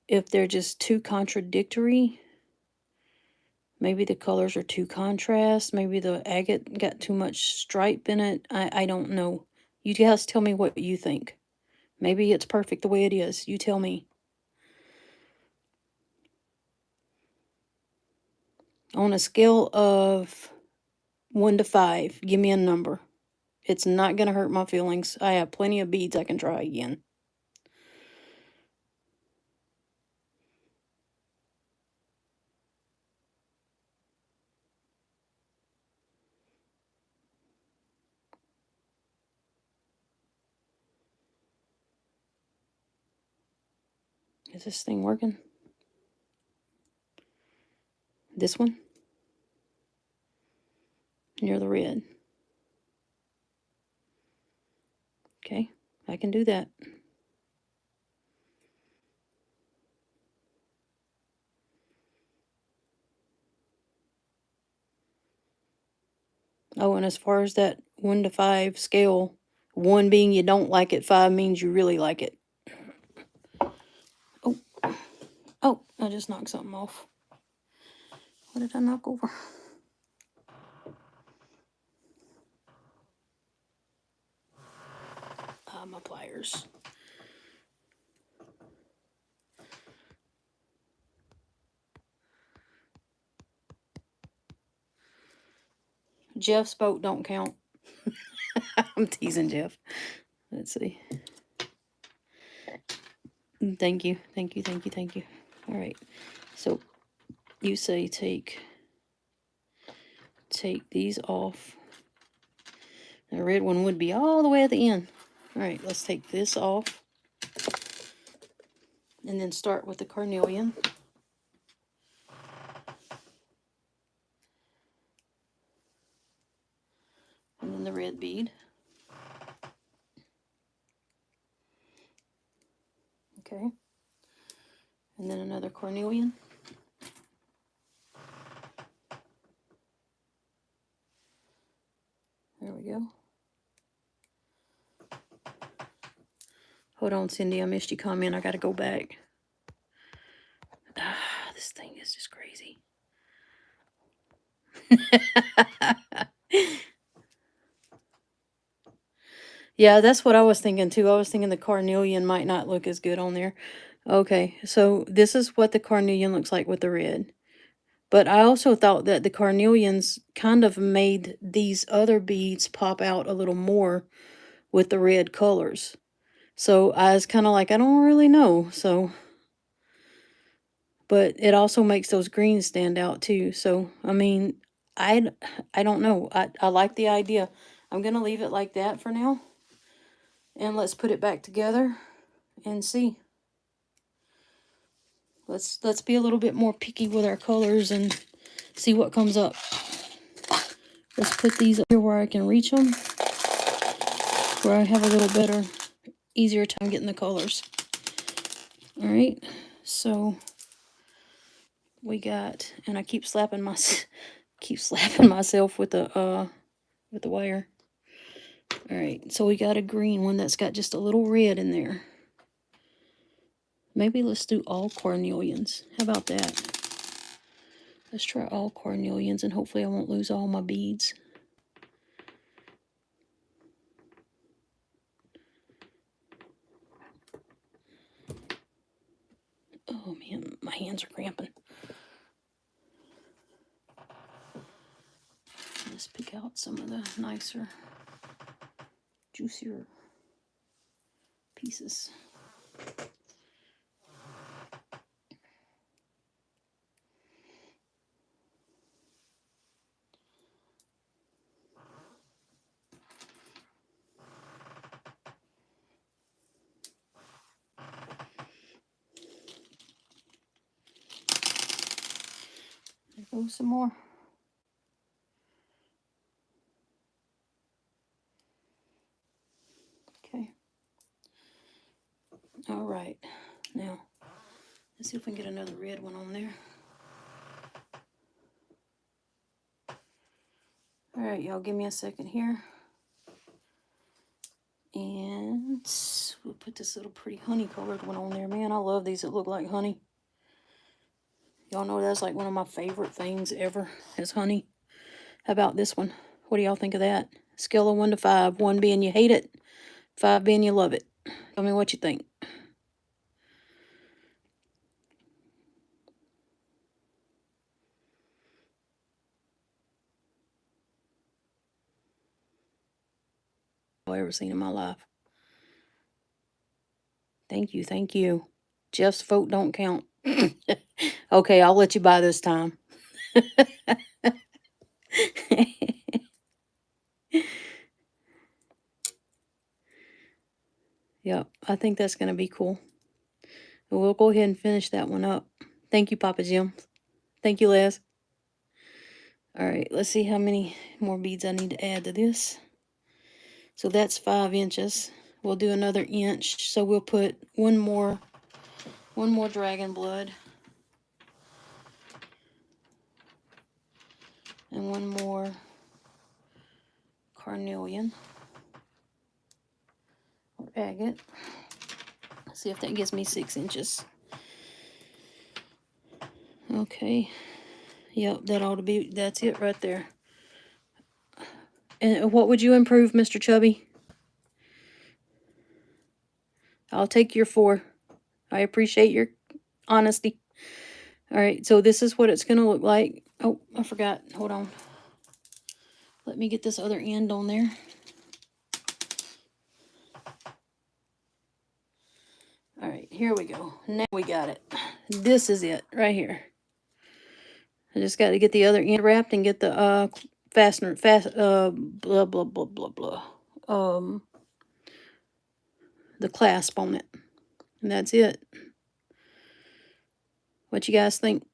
if they're just too contradictory. Maybe the colors are too contrast. Maybe the agate got too much stripe in it. I don't know. You guys tell me what you think. Maybe it's perfect the way it is. You tell me. On a scale of 1 to 5, give me a number. It's not going to hurt my feelings. I have plenty of beads I can try again. Is this thing working? This one? Near the red. Okay, I can do that. Oh, and as far as that 1 to 5 scale, 1 being you don't like it, 5 means you really like it. Oh, oh, I just knocked something off. What did I knock over? My pliers. Jeff's boat don't count. I'm teasing Jeff. Let's see. Thank you, thank you, thank you, thank you. All right, so you say take these off. The red one would be all the way at the end. All right, let's take this off. And then start with the carnelian. And then the red bead. Okay. And then another carnelian. There we go. Hold on, Cindy, I missed your comment. I got to go back. This thing is just crazy. Yeah, that's what I was thinking too. I was thinking the carnelian might not look as good on there. Okay, so this is what the carnelian looks like with the red. But I also thought that the carnelians kind of made these other beads pop out a little more with the red colors. So I was kind of like, I don't really know. So, but it also makes those greens stand out too. So, I mean, I, I don't know. I like the idea. I'm going to leave it like that for now. And let's put it back together and see. Let's be a little bit more picky with our colors and see what comes up. Let's put these up here where I can reach them, where I have a little better, easier time getting the colors. All right, so we got, and I keep slapping myself with the wire. All right, so we got a green one that's got just a little red in there. Maybe let's do all carnelians. How about that? Let's try all carnelians, and hopefully I won't lose all my beads. Oh man, my hands are cramping. Let's pick out some of the nicer, juicier pieces. There goes some more. Okay. All right. Now, let's see if we can get another red one on there. All right, y'all, give me a second here. And we'll put this little pretty honey-colored one on there. Man, I love these that look like honey. Y'all know that's like one of my favorite things ever is honey. How about this one? What do y'all think of that? Scale of 1 to 5. 1 being you hate it, 5 being you love it. Tell me what you think. I've ever seen in my life. Thank you, thank you. Jeff's vote don't count. Okay, I'll let you buy this time. Yep, I think that's going to be cool. We'll go ahead and finish that one up. Thank you, Papa Jim. Thank you, Les. All right, let's see how many more beads I need to add to this. So that's 5 inches. We'll do another inch. So we'll put one more dragon blood. And one more carnelian. Or agate. See if that gives me 6 inches. Okay. Yep, that ought to be, that's it right there. And what would you improve, Mr. Chubby? I'll take your 4. I appreciate your honesty. All right, so this is what it's going to look like. Oh, I forgot. Hold on. Let me get this other end on there. All right, here we go. Now we got it. This is it right here. I just got to get the other end wrapped and get the fastener, blah, blah, blah, blah, blah. The clasp on it. And that's it. What you guys think?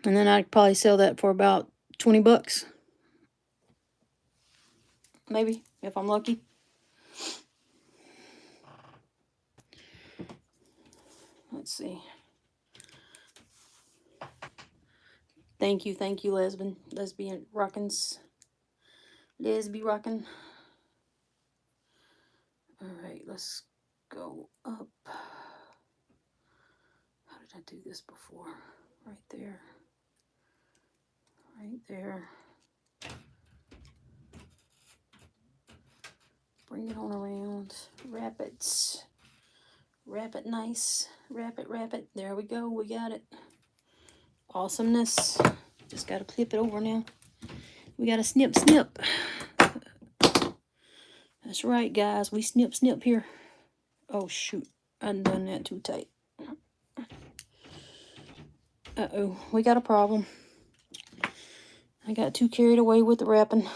And then I'd probably sell that for about 20 bucks. Maybe, if I'm lucky. Let's see. Thank you, lesbian rockins. Lesby rockin'. All right, let's go up. do this before. Right there. Right there. Bring it on around. Wrap it. Wrap it nice. Wrap it. There we go. We got it. Awesomeness. Just got to flip it over now. We got to snip. That's right, guys. We snip here. Oh, shoot. I done that too tight. Uh-oh. We got a problem. I got too carried away with the wrapping.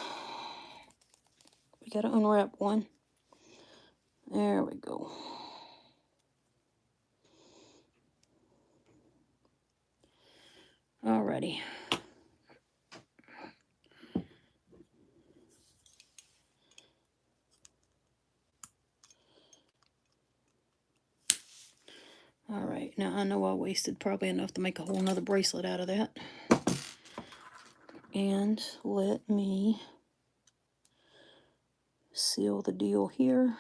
We got to unwrap one. There we go. Alrighty. Alright, now I know I wasted probably enough to make a whole nother bracelet out of that. And let me seal the deal here.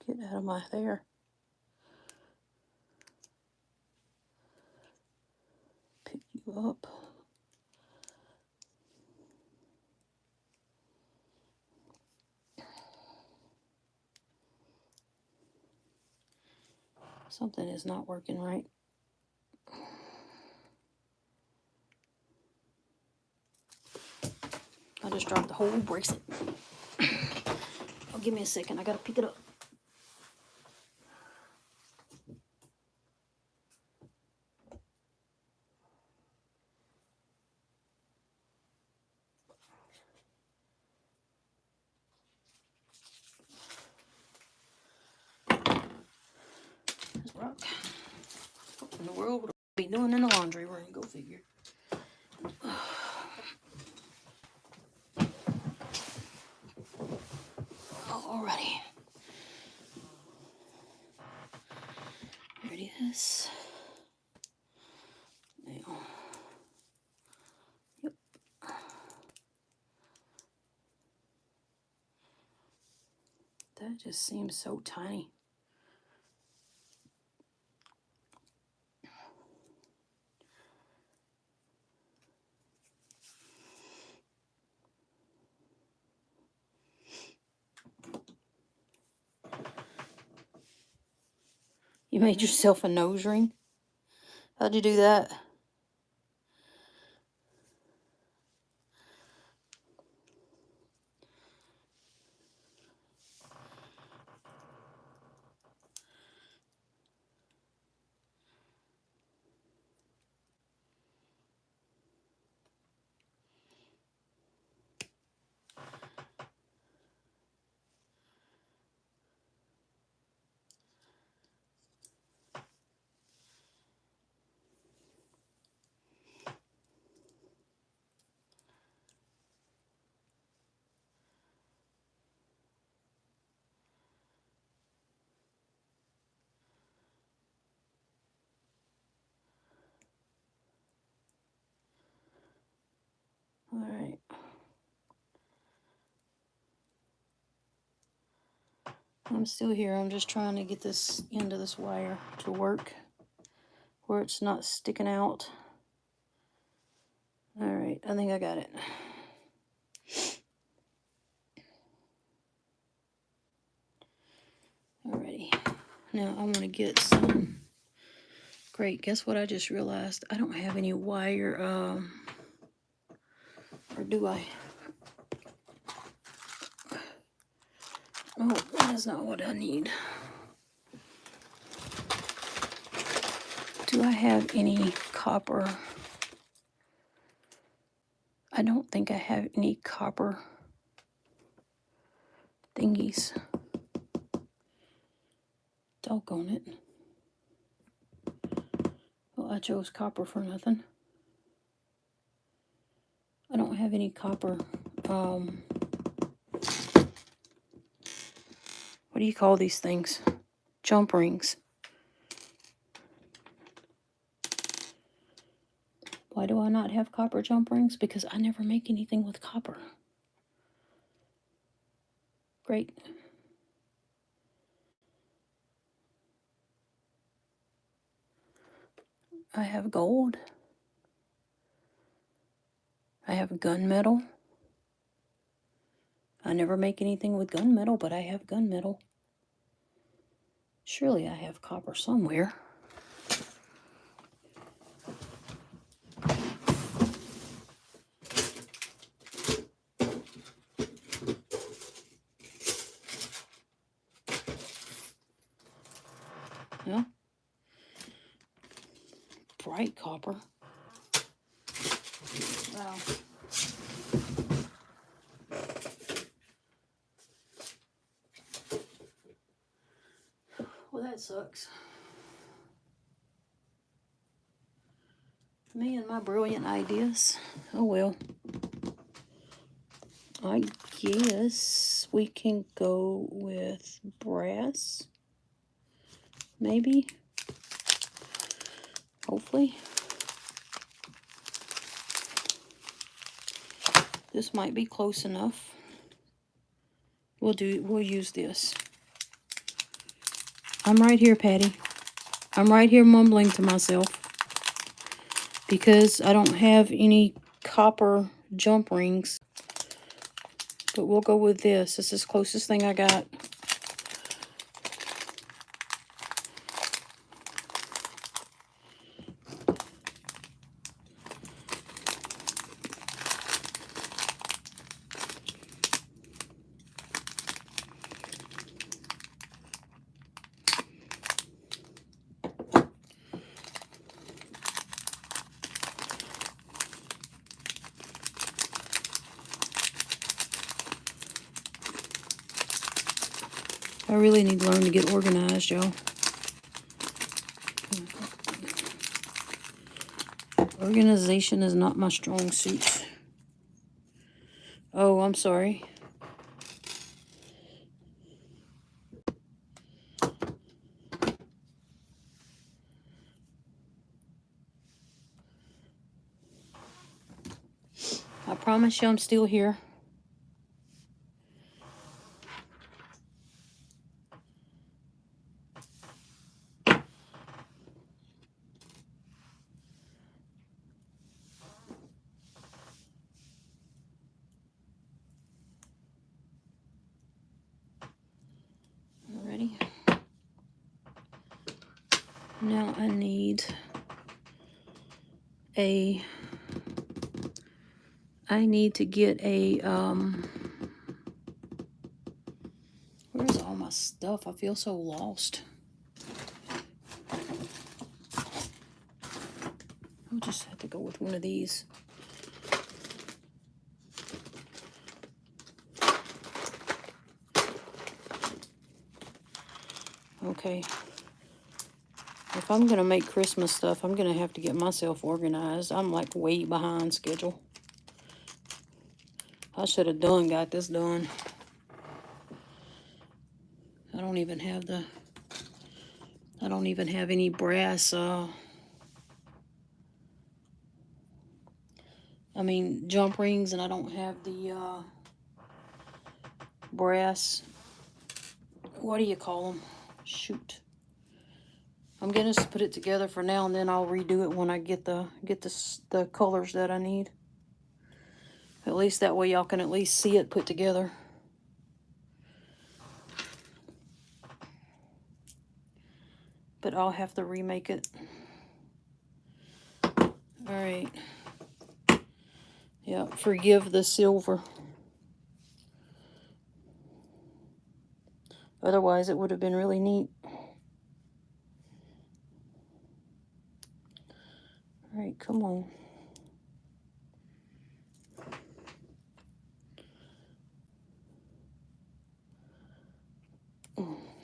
Get out of my hair. Pick you up. Something is not working right. I just dropped the whole bracelet. Oh, give me a second. I gotta pick it up. This rock. What in the world would I be doing in the laundry room? Go figure. Alrighty. There it is. Now. Yep. That just seems so tiny. You made yourself a nose ring? How'd you do that? Alright. I'm still here. I'm just trying to get this end of this wire to work where it's not sticking out. Alright, I think I got it. Alrighty. Now I want to get some. Great, guess what I just realized? I don't have any wire, or do I? Oh, that's not what I need. Do I have any copper? I don't think I have any copper thingies. Doggone it. Well, I chose copper for nothing. I don't have any copper, what do you call these things? Jump rings. Why do I not have copper jump rings? Because I never make anything with copper. Great. I have gold. I have gunmetal. I never make anything with gunmetal, but I have gunmetal. Surely I have copper somewhere. Yeah. Bright copper. Wow. Well, that sucks. Me and my brilliant ideas. Oh well. I guess we can go with brass. Maybe. Hopefully. This might be close enough. We'll use this. I'm right here, Patty. I'm right here mumbling to myself because I don't have any copper jump rings. But we'll go with this. This is the closest thing I got. I really need to learn to get organized, y'all. Organization is not my strong suit. Oh, I'm sorry. I promise you I'm still here. Ready? Now I need to get a, where's all my stuff? I feel so lost. I'll just have to go with one of these. Okay. If I'm going to make Christmas stuff, I'm going to have to get myself organized. I'm like way behind schedule. I should have got this done. I don't even have any brass, jump rings, and I don't have the, brass, what do you call them? Shoot. I'm gonna just put it together for now, and then I'll redo it when I get the colors that I need. At least that way y'all can at least see it put together. But I'll have to remake it. Alright. Yeah, forgive the silver. Otherwise it would have been really neat. Alright, come on.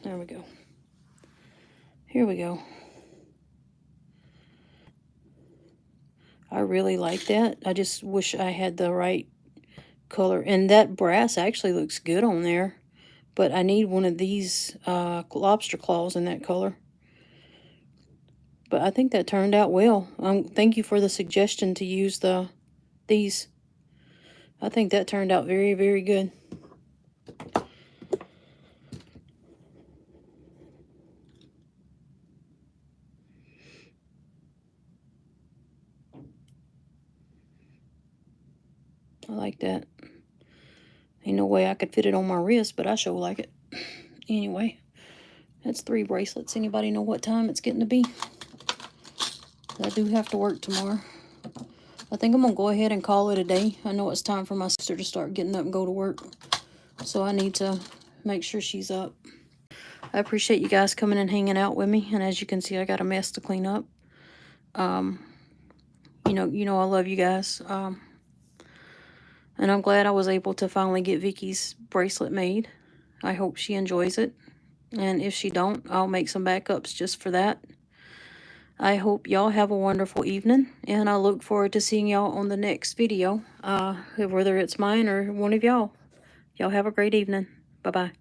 There we go. Here we go. I really like that. I just wish I had the right color. And that brass actually looks good on there. But I need one of these lobster claws in that color. But I think that turned out well. Thank you for the suggestion to use these. I think that turned out very, very good. I like that. Ain't no way I could fit it on my wrist, but I sure like it. Anyway, that's 3 bracelets. Anybody know what time it's getting to be? I do have to work tomorrow. I think I'm going to go ahead and call it a day. I know it's time for my sister to start getting up and go to work. So I need to make sure she's up. I appreciate you guys coming and hanging out with me. And as you can see, I got a mess to clean up. You know I love you guys. And I'm glad I was able to finally get Vicky's bracelet made. I hope she enjoys it. And if she don't, I'll make some backups just for that. I hope y'all have a wonderful evening, and I look forward to seeing y'all on the next video, whether it's mine or one of y'all. Y'all have a great evening. Bye-bye.